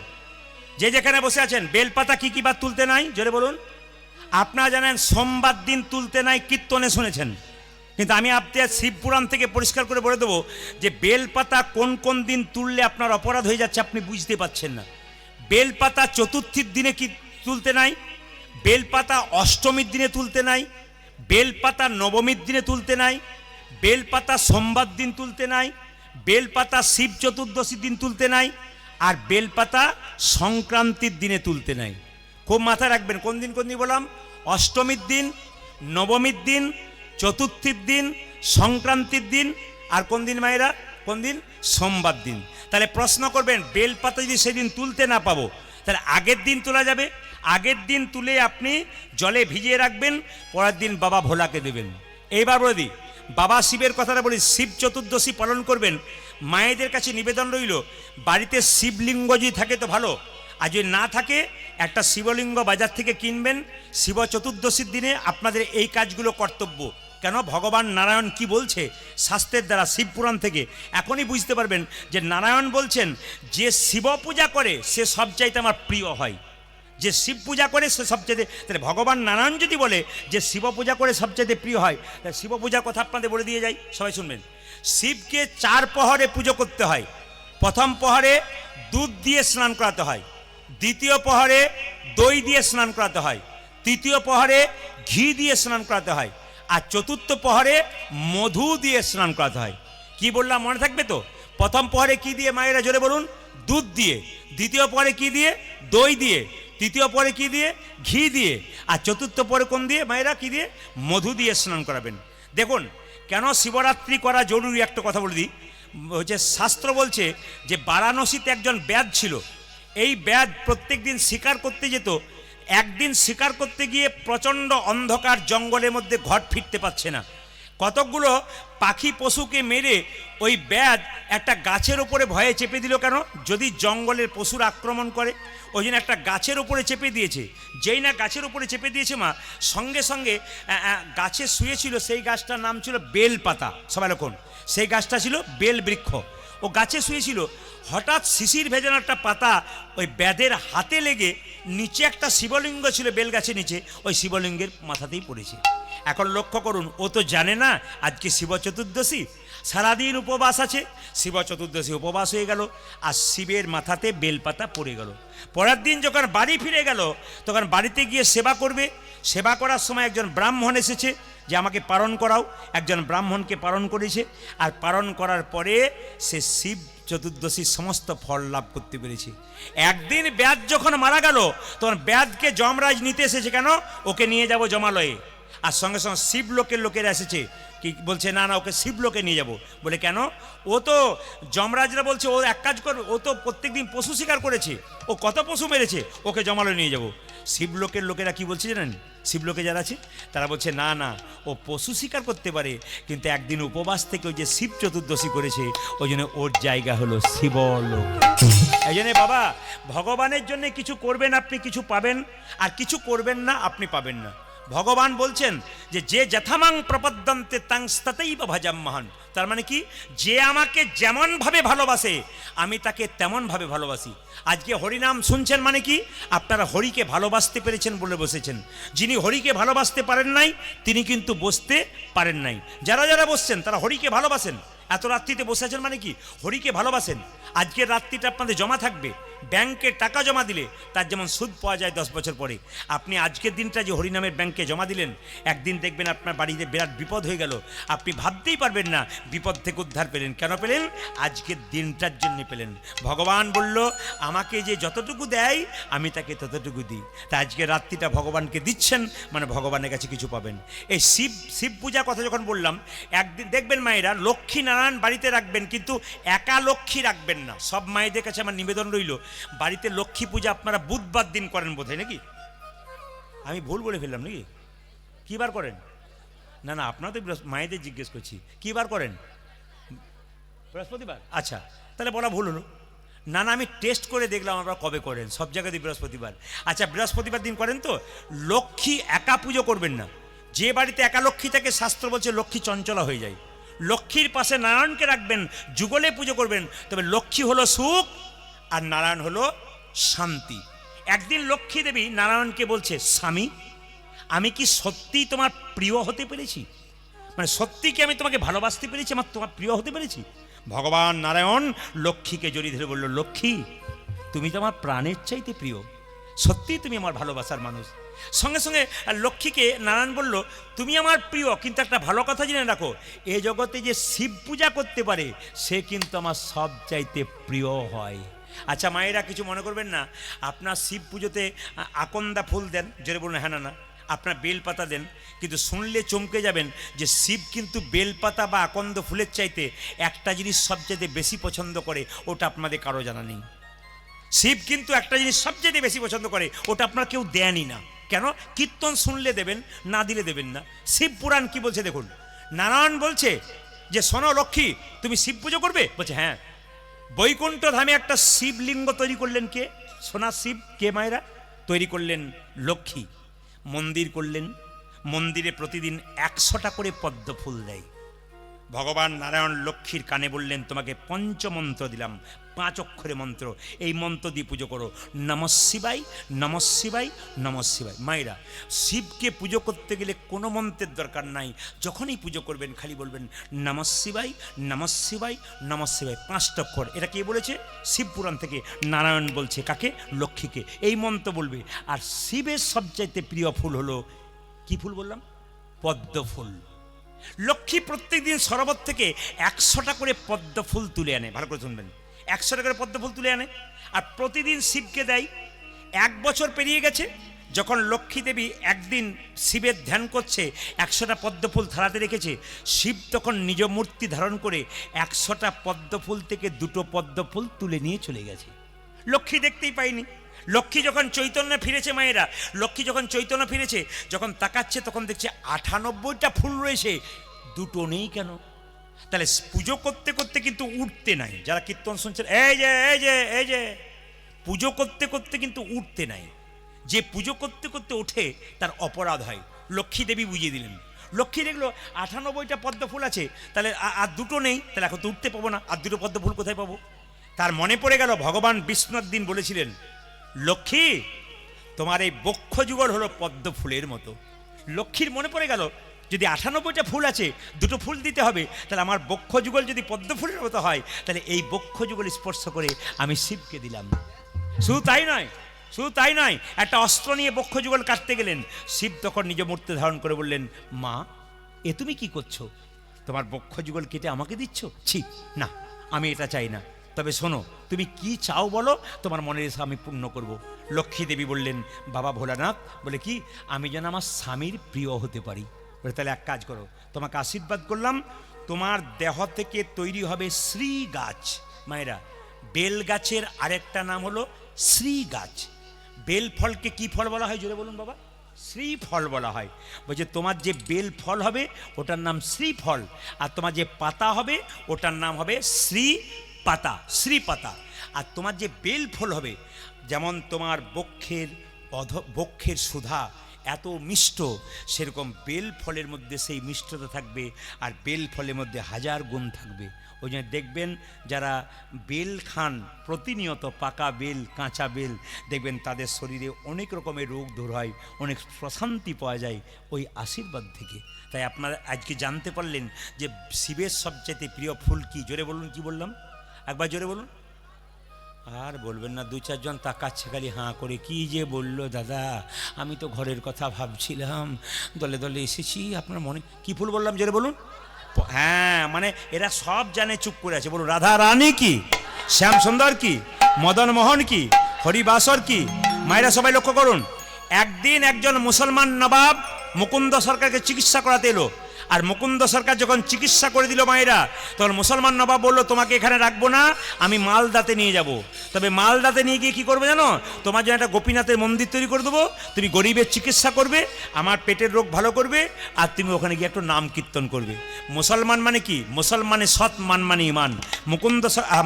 যে যেখানে বসে আছেন বেলপাতা কি কি বার তুলতে নাই জোরে বলুন। আপনারা জানেন সোমবার দিন তুলতে নাই, কীর্তনে শুনেছেন, কিন্তু আমি আপনার শিবপুরাণ থেকে পরিষ্কার করে বলে দেবো যে বেলপাতা কোন কোন দিন তুললে আপনার অপরাধ হয়ে যাচ্ছে আপনি বুঝতে পারছেন না। বেলপাতা চতুর্থীর দিনে কি তুলতে নাই, বেলপাতা অষ্টমীর দিনে তুলতে নাই, বেলপাতা নবমীর দিনে তুলতে নাই, বেলপাতা সোমবার দিন তুলতে নাই, বেলপাতা শিব চতুর্দশীর দিন তুলতে নাই, আর বেলপাতা সংক্রান্তির দিনে তুলতে নাই। খুব মাথায় রাখবেন কোন দিন বললাম, অষ্টমীর দিন, নবমীর দিন, চতুর্থীর দিন, সংক্রান্তির দিন, আর কোন দিন মায়েরা, কোন দিন? সোমবার দিন। তাহলে প্রশ্ন করবেন বেলপাতা যদি সেদিন তুলতে না পাবো তাহলে আগের দিন তোলা যাবে? আগের দিন তুলে আপনি জলে ভিজিয়ে রাখবেন, পরের দিন বাবা ভোলাকে দেবেন। এইবার বলে দিই, বাবা শিবের কথাটা বলি, শিব চতুর্দশী পালন করবেন, মায়েদের কাছে নিবেদন রইল বাড়িতে শিবলিঙ্গ যদি থাকে তো ভালো, আর যদি না থাকে একটা শিবলিঙ্গ বাজার থেকে কিনবেন। শিব চতুর্দশীর দিনে আপনাদের এই কাজগুলো কর্তব্য। কেন? ভগবান নারায়ণ কি বলছে শাস্ত্রের দ্বারা, শিবপুরাণ থেকে এখনই বুঝতে পারবেন যে নারায়ণ বলছেন যে শিব পূজা করে সে সবচাইতে আমার প্রিয় হয়। যে শিব পূজা করে সে সবচাইতে, তাহলে ভগবান নারায়ণ যদি বলে যে শিব পূজা করে সবচাইতে প্রিয় হয়, তাহলে শিব পূজার কথা আপনাদের বলে দিয়ে যাই, সবাই শুনবেন। শিবকে 4 প্রহরে পুজো করতে হয়। প্রথম প্রহরে দুধ দিয়ে স্নান করাতে হয়, দ্বিতীয় প্রহরে দই দিয়ে স্নান করাতে হয়, তৃতীয় প্রহরে ঘি দিয়ে স্নান করাতে হয়, আর চতুর্থ প্রহরে মধু দিয়ে স্নান করাতে হয়। কি বললাম মনে থাকবে তো? প্রথম প্রহরে কি দিয়ে মায়েরা জোরে বলুন? দুধ দিয়ে। দ্বিতীয় প্রহরে কি দিয়ে? দই দিয়ে। তৃতীয় প্রহরে কি দিয়ে? ঘি দিয়ে। আর চতুর্থ প্রহরে কোন দিয়ে মায়েরা? কি দিয়ে? মধু দিয়ে স্নান করাবেন। দেখুন কেন শিবরাত্রি করা জরুরি, একটা কথা বলে দিই। হচ্ছে শাস্ত্র বলছে যে বারাণসীতে একজন ব্যাধ ছিল। এই ব্যাধ প্রত্যেক দিন শিকার করতে যেত। একদিন শিকার করতে গিয়ে প্রচণ্ড অন্ধকার জঙ্গলের মধ্যে ঘর ফিরতে পারছে না। কতকগুলো পাখি পশুকে মেরে ওই ব্যাধ একটা গাছের ওপরে ভয়ে চেপে দিল। কেন? যদি জঙ্গলের পশুর আক্রমণ করে, ওই জন্য একটা গাছের ওপরে চেপে দিয়েছে। যেই না গাছের ওপরে চেপে দিয়েছে মা, সঙ্গে সঙ্গে গাছে শুয়েছিল, সেই গাছটার নাম ছিল বেলপাতা। সবাই লক্ষণ, সেই গাছটা ছিল বেল বৃক্ষ। ও গাছে শুয়েছিল, হঠাৎ শিশির ভেজানো একটা পাতা ওই ব্যাধের হাতে লেগে নিচে একটা শিবলিঙ্গ ছিল বেল গাছের নিচে, ওই শিবলিঙ্গের মাথাতেই পড়েছে। এখন লক্ষ্য করুন, ও তো জানে না আজকে শিব চতুর্দশী, সারাদিন উপবাস আছে। শিব চতুর্দশী উপবাস হয়ে গেল, আর শিবের মাথাতে বেলপাতা পড়ে গেল। পরের দিন যখন বাড়ি ফিরে গেল, তখন বাড়িতে গিয়ে সেবা করবে। সেবা করার সময় একজন ব্রাহ্মণ এসেছে যে আমাকে পালন করাও। একজন ব্রাহ্মণকে পালন করেছে, আর পালন করার পরে সে শিব চতুর্দশীর সমস্ত ফল লাভ করতে পেরেছে। একদিন ব্যাধ যখন মারা গেল, তখন ব্যাধকে যমরাজ নিতে এসেছে। কেন? ওকে নিয়ে যাব জমালয়ে। আর সঙ্গে সঙ্গে শিবলোকের লোকেরা এসেছে, কি বলছে, না না ওকে শিবলোকে নিয়ে যাব। বলে কেন? ও তো যমরাজরা বলছে ও এক কাজ করবে, ও তো প্রত্যেকদিন পশু শিকার করেছে, ও কত পশু মেরেছে, ওকে জমালয়ে নিয়ে যাব। শিবলোকের লোকেরা কি বলছে জানেন? শিবলোকে যারা আছে তারা বলছে না না, ও পশু শিকার করতে পারে, কিন্তু একদিন উপবাস থেকে ওই যে শিব চতুর্দশী করেছে, ওই জন্য ওর জায়গা হলো শিবলোক। এই জন্য বাবা, ভগবানের জন্য কিছু করবেন আপনি কিছু পাবেন, আর কিছু করবেন না আপনি পাবেন না। ভগবান বলছেন যে যথামাং প্রপদ্যন্তে তাং ততৈব ভজাম্যহং। তার মানে কি? যে আমাকে যেমন ভাবে ভালোবাসে আমি তাকে তেমন ভাবে ভালোবাসি। আজকে হরিনাম শুনছেন মানে কি? আপনারা হরিকে ভালোবাসতে পেরেছেন বলে বসেছেন। যিনি হরিকে ভালোবাসতে পারেন নাই তিনি কিন্তু বসতে পারেন নাই। যারা যারা বসছেন তারা হরিকে ভালোবাসেন। এত রাত্রিতে বসে আছেন মানে কি? হরিকে ভালোবাসেন। আজকের রাত্রিটা আপনাদের জমা থাকবে। ব্যাংকে টাকা জমা দিলে তার যেমন সুদ পাওয়া যায় 10 বছর পরে, আপনি আজকের দিনটা যে হরিনামের ব্যাংকে জমা দিলেন, একদিন দেখবেন আপনার বাড়িতে বিরাট বিপদ হয়ে গেল। আপনি ভাবতেই পারবেন না বিপদ থেকে উদ্ধার পেলেন। কেন পেলেন? আজকের দিনটার জন্য পেলেন। ভগবান বলল আমাকে যে যতটুকু দেয় আমি তাকে ততটুকু দিই। তা আজকের রাত্রিটা ভগবানকে দিচ্ছেন মানে ভগবানের কাছে কিছু পাবেন। এই শিব পূজা কথা যখন বললাম, একদিন দেখবেন মায়েরা লক্ষ্মী নারায়ণ বাড়িতে রাখবেন, কিন্তু একা লক্ষ্মী রাখবেন না। সব মায়েদের কাছে আমার নিবেদন রইল, বাড়িতে লক্ষ্মী পূজা আপনারা বুধবার দিন করেন বোধ হয়, নাকি? আমি ভুল বলে ফেললাম নাকি? কি বার করেন? না না, আপনারা তো মায়েদের জিজ্ঞেস করছি, কি বার করেন? বৃহস্পতিবার। আচ্ছা, তাহলে বলা ভুল হলো। না না, আমি টেস্ট করে দেখলাম আপনারা কবে করেন। সব জায়গাতে বৃহস্পতিবার। আচ্ছা, বৃহস্পতিবার দিন করেন তো। লক্ষ্মী একা পুজো করবেন না, যে বাড়িতে একা লক্ষ্মী থাকে শাস্ত্র বলছে লক্ষ্মী চঞ্চলা হয়ে যায়। লক্ষ্মীর পাশে নারায়ণকে রাখবেন, যুগলে পুজো করবেন, তবে লক্ষ্মী হলো সুখ আর নারায়ণ হলো শান্তি। একদিন লক্ষ্মী দেবী নারায়ণকে বলছে, স্বামী আমি কি সত্যি তোমার প্রিয় হতে পেরেছি? মানে সত্যি কি আমি তোমাকে ভালোবাসতে পেরেছি, আমার তোমার প্রিয় হতে পেরেছি? ভগবান নারায়ণ লক্ষ্মীকে জড়িয়ে ধরে বলল, লক্ষ্মী তুমি তো আমার প্রাণের চাইতে প্রিয়, সত্যি তুমি আমার ভালোবাসার মানুষ। সঙ্গে সঙ্গে লক্ষ্মীকে নারায়ণ বলল, তুমি আমার প্রিয়, কিন্তু একটা ভালো কথা জেনে রাখো, এ জগতে যে শিব পূজা করতে পারে সে কিন্তু আমার সব চাইতে প্রিয় হয়। আচ্ছা মায়েরা কিছু মনে করবেন না, আপনার শিব পুজোতে আকন্দা ফুল দেন, জোরে বলুন হ্যাঁ না না, আপনার বেলপাতা দেন, কিন্তু শুনলে চমকে যাবেন যে শিব কিন্তু বেলপাতা বা আকন্দ ফুলের চাইতে একটা জিনিস সবচেয়ে বেশি পছন্দ করে, ওটা আপনাদের কারো জানা নেই। শিব কিন্তু একটা জিনিস সবচেয়ে বেশি পছন্দ করে, ওটা আপনার কেউ দেয়নি না। কেন? কীর্তন শুনলে দেবেন, না দিলে দেবেন না। শিব পুরাণ কি বলছে দেখুন, নারায়ণ বলছে যে শোনো লক্ষ্মী, তুমি শিব পুজো করবে? বলছে হ্যাঁ। বৈকুণ্ঠ ধামে একটা শিবলিঙ্গ তৈরি করলেন কে? সোনার শিব। কে মায়েরা? তৈরি করলেন লক্ষ্মী। মন্দির করলেন, মন্দিরে প্রতিদিন 100টা করে পদ্ম ফুল দেয়। ভগবান নারায়ণ লক্ষ্মীর কানে বললেন, তোমাকে পঞ্চমন্ত্র দিলাম, 5 অক্ষরে মন্ত্র, এই মন্ত্র দিয়ে পুজো করো, নমঃ শিবায় নমঃ শিবায় নমঃ শিবায়। মায়েরা, শিবকে পুজো করতে গেলে কোনো মন্ত্রের দরকার নাই, যখনই পুজো করবেন খালি বলবেন নমঃ শিবায় নমঃ শিবায় নমঃ শিবায়, 5টা অক্ষর। এটা কে বলেছে? শিব পুরাণ থেকে নারায়ণ বলছে। কাকে? লক্ষ্মীকে। এই মন্ত্র বলবে। আর শিবের সবচাইতে প্রিয় ফুল হলো, কি ফুল বললাম? পদ্ম ফুল। লক্ষ্মী প্রত্যেক দিন সরোবর থেকে 100টা করে পদ্ম ফুল তুলে আনে। ভালো করে শুনবেন, 100টা করে পদ্ম ফুল তুলে আনে আর প্রতিদিন শিবকে দেয়। 1 বছর পেরিয়ে গেছে, যখন লক্ষ্মী দেবী একদিন শিবের ধ্যান করছে, 100টা পদ্ম ফুল থালাতে রেখেছে, শিব তখন নিজ মূর্তি ধারণ করে 100টা পদ্ম ফুল থেকে 2টো পদ্ম ফুল তুলে নিয়ে চলে গেছে। লক্ষ্মী দেখতেই পায়নি। লক্ষ্মী যখন চৈতন্য ফিরেছে, মায়েরা, লক্ষ্মী যখন চৈতন্য ফিরেছে, যখন তাকাচ্ছে তখন দেখছে 98টা ফুল রয়েছে, 2টো নেই কেন? তাহলে পুজো করতে করতে কিন্তু উঠতে নাই। যারা কীর্তন শুনছেন, এই যে এই যে এই যে, পুজো করতে করতে কিন্তু উঠতে নাই। যে পুজো করতে করতে ওঠে তার অপরাধ হয়। লক্ষ্মী দেবী বুঝিয়ে দিলেন। লক্ষ্মী দেখলো 98টা পদ্ম ফুল আছে, তাহলে আর 2টো নেই, তাহলে এখন তো উঠতে পাবো না, আর 2টো পদ্ম ফুল কোথায় পাবো? তার মনে পড়ে গেল ভগবান বিষ্ণুর দিন বলেছিলেন, লক্ষ্মী তোমার এই বক্ষ যুগল হলো পদ্ম ফুলের মতো। লক্ষ্মীর মনে পড়ে গেল, যদি 98টা ফুল আছে, 2টো ফুল দিতে হবে, তাহলে আমার বক্ষ যুগল যদি পদ্ম ফুলের মতো হয়, তাহলে এই বক্ষ যুগল স্পর্শ করে আমি শিবকে দিলাম। শুধু তাই নয়, শুধু তাই নয়, একটা অস্ত্র নিয়ে বক্ষ যুগল কাটতে গেলেন। শিব তখন নিজ মূর্তি ধারণ করে বললেন, মা এ তুমি কি করছো? তোমার বক্ষ যুগল কেটে আমাকে দিচ্ছ? ছি না, আমি এটা চাই না। তবে শোনো, তুমি কি চাও বলো, তোমার মনের ইচ্ছা আমি পূর্ণ করব। লক্ষ্মী দেবী বললেন, বাবা ভোলানাথ, বলে কি, আমি যেন আমার স্বামীর প্রিয় হতে পারি। বলে তাহলে এক কাজ করো, তোমাকে আশীর্বাদ করলাম, তোমার দেহ থেকে তৈরি হবে শ্রী গাছ। মায়েরা, বেল গাছের আরেকটা নাম হলো শ্রী গাছ। বেল ফলকে কি ফল বলা হয়? জোরে বলুন বাবা। শ্রীফল বলা হয়। বলছে তোমার যে বেল ফল হবে ওটার নাম শ্রীফল, আর তোমার যে পাতা হবে ওটার নাম হবে শ্রী পাতা, শ্রী পাতা। আর তোমার যে বেল ফল হবে, যেমন তোমার বক্ষের সুধা এত মিষ্ট, সেরকম বেল ফলের মধ্যে সেই মিষ্টতা থাকবে, আর বেল ফলের মধ্যে 1000 গুণ থাকবে। ওই জন্য দেখবেন যারা বেল খান প্রতিনিয়ত, পাকা বেল, কাঁচা বেল, দেখবেন তাদের শরীরে অনেক রকমের রোগ দূর হয়, অনেক প্রশান্তি পাওয়া যায় ওই আশীর্বাদ থেকে। তাই আপনারা আজকে জানতে পারলেন যে শিবের সবচেয়ে প্রিয় ফুল কি। জোরে বলুন, কি বললাম? একবার জোরে বলুন। আর বলবেন না, 2-4 জন তাকাচ্ছে খালি হাঁ করে, কি যে বললো দাদা, আমি তো ঘরের কথা ভাবছিলাম, দলে দলে এসেছি। আপনার মনে কি ফুল বললাম? জোরে বলুন। হ্যাঁ, মানে এরা সব জানে, চুপ করে আছে। বলুন, রাধা রানী কি, শ্যাম সুন্দর কি, মদন মোহন কি, হরিবাসর কি। মায়েরা সবাই লক্ষ্য করুন, একদিন একজন মুসলমান নবাব মুকুন্দ সরকারকে চিকিৎসা করাতে এলো, আর মুকুন্দ সরকার যখন চিকিৎসা করে দিল মায়েরা, তখন মুসলমান নবাব বললো তোমাকে এখানে রাখবো না, আমি মালদাতে নিয়ে যাব। তবে মালদাতে নিয়ে গিয়ে কী করবে জানো, তোমার জন্য একটা গোপীনাথের মন্দির তৈরি করে দেবো, তুমি গরিবের চিকিৎসা করবে, আমার পেটের রোগ ভালো করবে, আর তুমি ওখানে গিয়ে একটু নাম কীর্তন করবে। মুসলমান মানে কি, মুসলমানের সৎ মান মানে ইমান।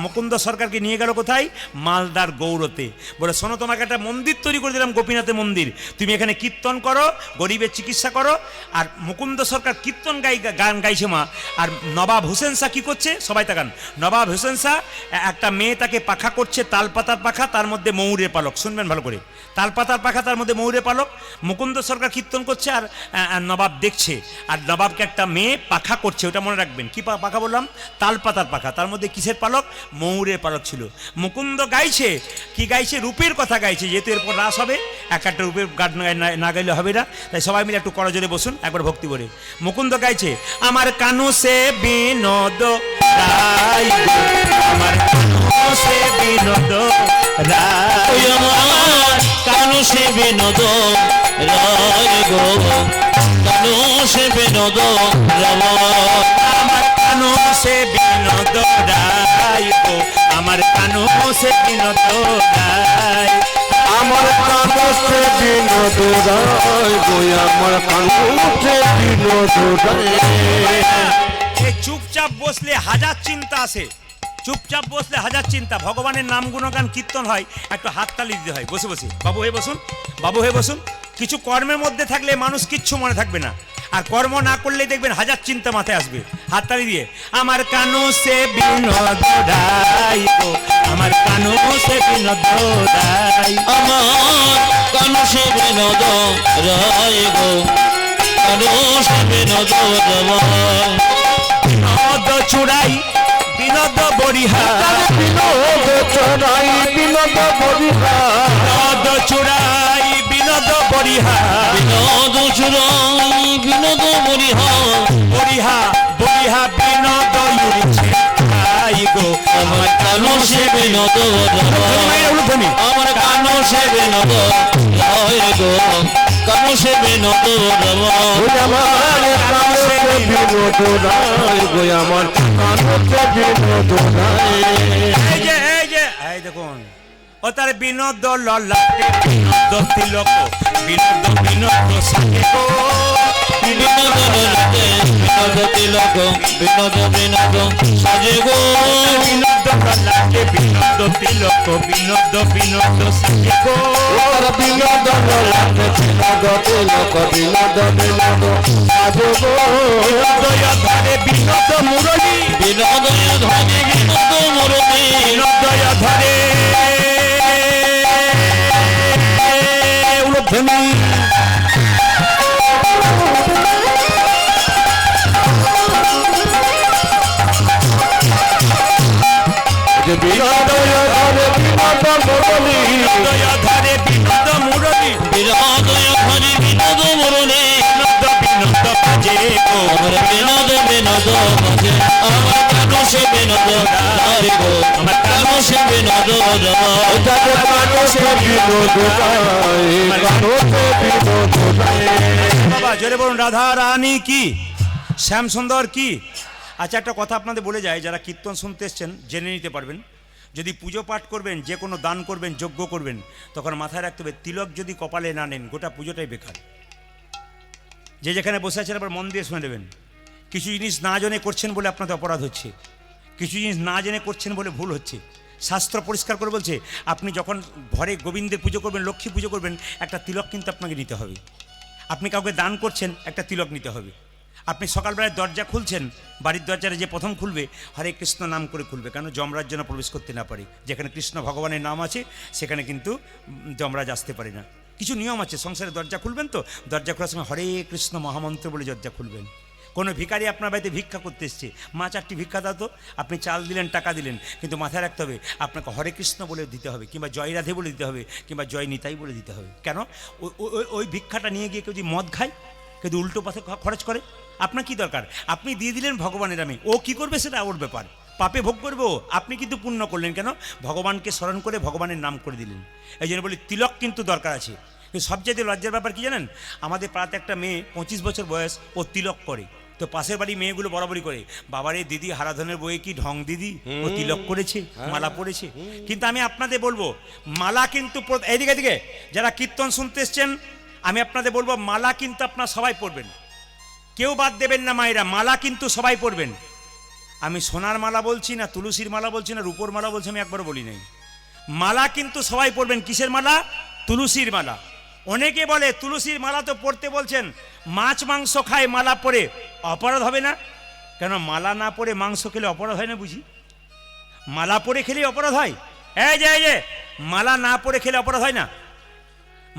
মুকুন্দ সরকারকে নিয়ে গেল কোথায়, মালদার গৌড়তে। বলে শোনো, তোমাকে একটা মন্দির তৈরি করে দিলাম, গোপীনাথের মন্দির, তুমি এখানে কীর্তন করো, গরিবের চিকিৎসা করো। আর মুকুন্দ সরকার কীর্তন গান গাইছে মা, আর নবাব হোসেন শাহ কী করছে, সবাই তাকান, নবাব হোসেন শাহ একটা মেয়ে তাকে পাখা করছে, তালপাতার পাখা, তার মধ্যে ময়ূরের পালক, শুনবেন ভালো করে, তালপাতার পাখা, তার মধ্যে ময়ূরের পালক। মুকুন্দ সরকার কীর্তন করছে আর নবাব দেখছে, আর নবাবকে একটা মেয়ে পাখা করছে, ওটা মনে রাখবেন। কি পাখা বললাম, তালপাতার পাখা, তার মধ্যে কিসের পালক, ময়ূরের পালক ছিল। মুকুন্দ গাইছে, কি গাইছে, রূপের কথা গাইছে, যেহেতু এরপর রাস হবে, এক একটা রূপের গান না গাইলে হবে না, তাই সবাই মিলে একটু করজোরে বসুন, একবার ভক্তি করে। মুকুন্দ গাইছে, আমার কানু সে বিনোদ রায়, আমার কানু সে বিনোদ রায়, আমার কানু সে বিনোদ রায় গো, কানু সে বিনোদ রায়, আমার কানু সে বিনোদ রায় গো, আমার কানু সে বিনোদ রায়, আমার কানুতে বিনোদ রায় গো, আমার কানুতে বিনোদ রায়। এই চুপচাপ বসলে হাজার চিন্তা আসে, চুপচাপ বসলে হাজার চিন্তা। ভগবানের নাম গুণগান কীর্তন হয়, একটু হাততালি দিতে হয় বসে বসে। বাবু হয়ে বসুন, বাবু হয়ে বসুন। কিছু কর্মের মধ্যে থাকলে মানুষ কিচ্ছু মনে থাকবে না, আর কর্ম না করলেই দেখবেন হাজার চিন্তা মাথায় আসবে। হাততালি দিয়ে, আমার কানু সে বিনোদ রায় গো, আমার কানু সে বিনোদ রায়, আমার কানু সে বিনোদ রায় গো, কানু সে বিনোদ রায়, বিনোদ চূড়াই বিনোদ বরিহার, বিনোদ চড়াই বিনোদ বরিহার, বিনোদ চূড়াই বিনোদ বরিহার, বিনোদ চুরাই বিনোদ বরিহার, বরিহা বরিহা বিনোদ উড়ছে তাই গো, আমার কানু সে বিনোদ রায়, উলুধ্বনি, আমার কানু সে বিনোদ রায় গো, কানু সে বিনোদ রায়, ওই আমার কানুতে বিনোদ রায় গো, আমার কানুতে বিনোদ রায়। এই যে এই যে এই দেখুন, ও তার বিনোদ ললাটে বিনোদ তিলক, বিনোদ বিনোদ সাথে গো, বিনোদ ললাটে বিনোদ তিলক, বিনোদ বিনোদ সাজে গো, বিনোদ ললাটে বিনোদ তিলক, বিনোদ বিনোদ সাথে গো, ওর বিনোদ ললাটে বিনোদ তিলক, বিনোদ বিনোদ সাজে গো, বিনোদয় ধরে বিনোদ মুরলী, বিনোদ ধরে বিনোদ মুরলী, বিনোদয় ধরে উলুধ্বনি, যে বিনোদ ধরে বিনোদ মুরলী, বিনোদয় ধরে বিনোদ মুরলী, বিনোদ ধরে বিনোদ মুরলী, বিনোদ বিনোদ বাজে গো, আমার বিনোদ বিনোদ বাজে, আমার কানু সে বিনোদ রায় গো, আমার কানু সে বিনোদ রায়, যাদের কানুতে বিনোদ রায়, কানুতে বিনোদ রায়। বাবা জোরে বলুন, রাধা রানী কি, শ্যাম সুন্দর কি। আচ্ছা, একটা কথা আপনাদের বলে যায়, যারা কীর্তন শুনতে এসছেন জেনে নিতে পারবেন, যদি পুজো পাঠ করবেন, যে কোনো দান করবেন, যজ্ঞ করবেন, তখন মাথায় রাখতে হবে, তিলক যদি কপালে না নেন, গোটা পুজোটাই বেকার। যে যেখানে বসে আছেন আবার মন দিয়ে শুনে দেবেন। কিছু জিনিস না জেনে করছেন বলে আপনাদের অপরাধ হচ্ছে, কিছু জিনিস না জেনে করছেন বলে ভুল হচ্ছে। শাস্ত্র পরিষ্কার করে বলছে, আপনি যখন ঘরে গোবিন্দের পুজো করবেন, লক্ষ্মী পুজো করবেন, একটা তিলক কিন্তু আপনাকে নিতে হবে। আপনি কাউকে দান করছেন, একটা তিলক নিতে হবে। আপনি সকালবেলায় দরজা খুলছেন, বাড়ির দরজাটা যে প্রথম খুলবে, হরে কৃষ্ণ নাম করে খুলবে, কেন যমরাজ যেন প্রবেশ করতে না পারে। যেখানে কৃষ্ণ ভগবানের নাম আছে সেখানে কিন্তু যমরাজ আসতে পারে না। কিছু নিয়ম আছে, সংসারে দরজা খুলবেন তো দরজা খোলার সময় হরে কৃষ্ণ মহামন্ত্র বলে দরজা খুলবেন। কোনো ভিখারি আপনার বাড়িতে ভিক্ষা করতে এসছে, মা 4টি ভিক্ষা দাও তো, আপনি চাল দিলেন, টাকা দিলেন, কিন্তু মাথায় রাখতে হবে আপনাকে হরে কৃষ্ণ বলে দিতে হবে, কিংবা জয় রাধে বলে দিতে হবে, কিংবা জয় নিতাই বলে দিতে হবে। কেন, ওই ভিক্ষাটা নিয়ে গিয়ে কেউ যদি মদ খায়, কেউ উল্টো পথে খরচ করে, আপনার কি দরকার? আপনি দিয়ে দিলেন ভগবানের নামে, ও কি করবে সেটা ওর ব্যাপার, পাপে ভোগ করবো, আপনি কিন্তু পুণ্য করলেন। কেন, ভগবানকে স্মরণ করে ভগবানের নাম করে দিলেন। এই জন্য বলি তিলক কিন্তু দরকার আছে। কিন্তু সবচেয়ে লজ্জার ব্যাপার কি জানেন, আমাদের পাড়াতে একটা মেয়ে 25 বছর বয়স, ও তিলক করে। তো পাশের বাড়ি মেয়েগুলো বরাবরই করে, বাবারে দিদি হারাধনের বইয়ে কি ঢং দিদি, ও তিলক করেছে, মালা পরেছে। কিন্তু আমি আপনাদের বলবো মালা কিন্তু এইদিকে এদিকে যারা কীর্তন শুনতে এসছেন, আমি আপনাদের বলবো মালা কিন্তু আপনারা সবাই পরবেন, কেউ বাদ দেবেন না মায়েরা, মালা কিন্তু সবাই পরবেন। আমি সোনার মালা বলছি না, তুলসীর মালা বলছি না, রূপোর মালা বলছি, আমি একবারও বলি নাই। মালা কিন্তু সবাই পরবেন। কিসের মালা? তুলসীর মালা। অনেকে বলে তুলসীর মালা তো পড়তে বলছেন, মাছ মাংস খায় মালা পরে অপরাধ হবে না? কেন মালা না পরে মাংস খেলে অপরাধ হয় না বুঝি? মালা পরে খেলে অপরাধ হয়? এই যে মালা না পরে খেলে অপরাধ হয় না?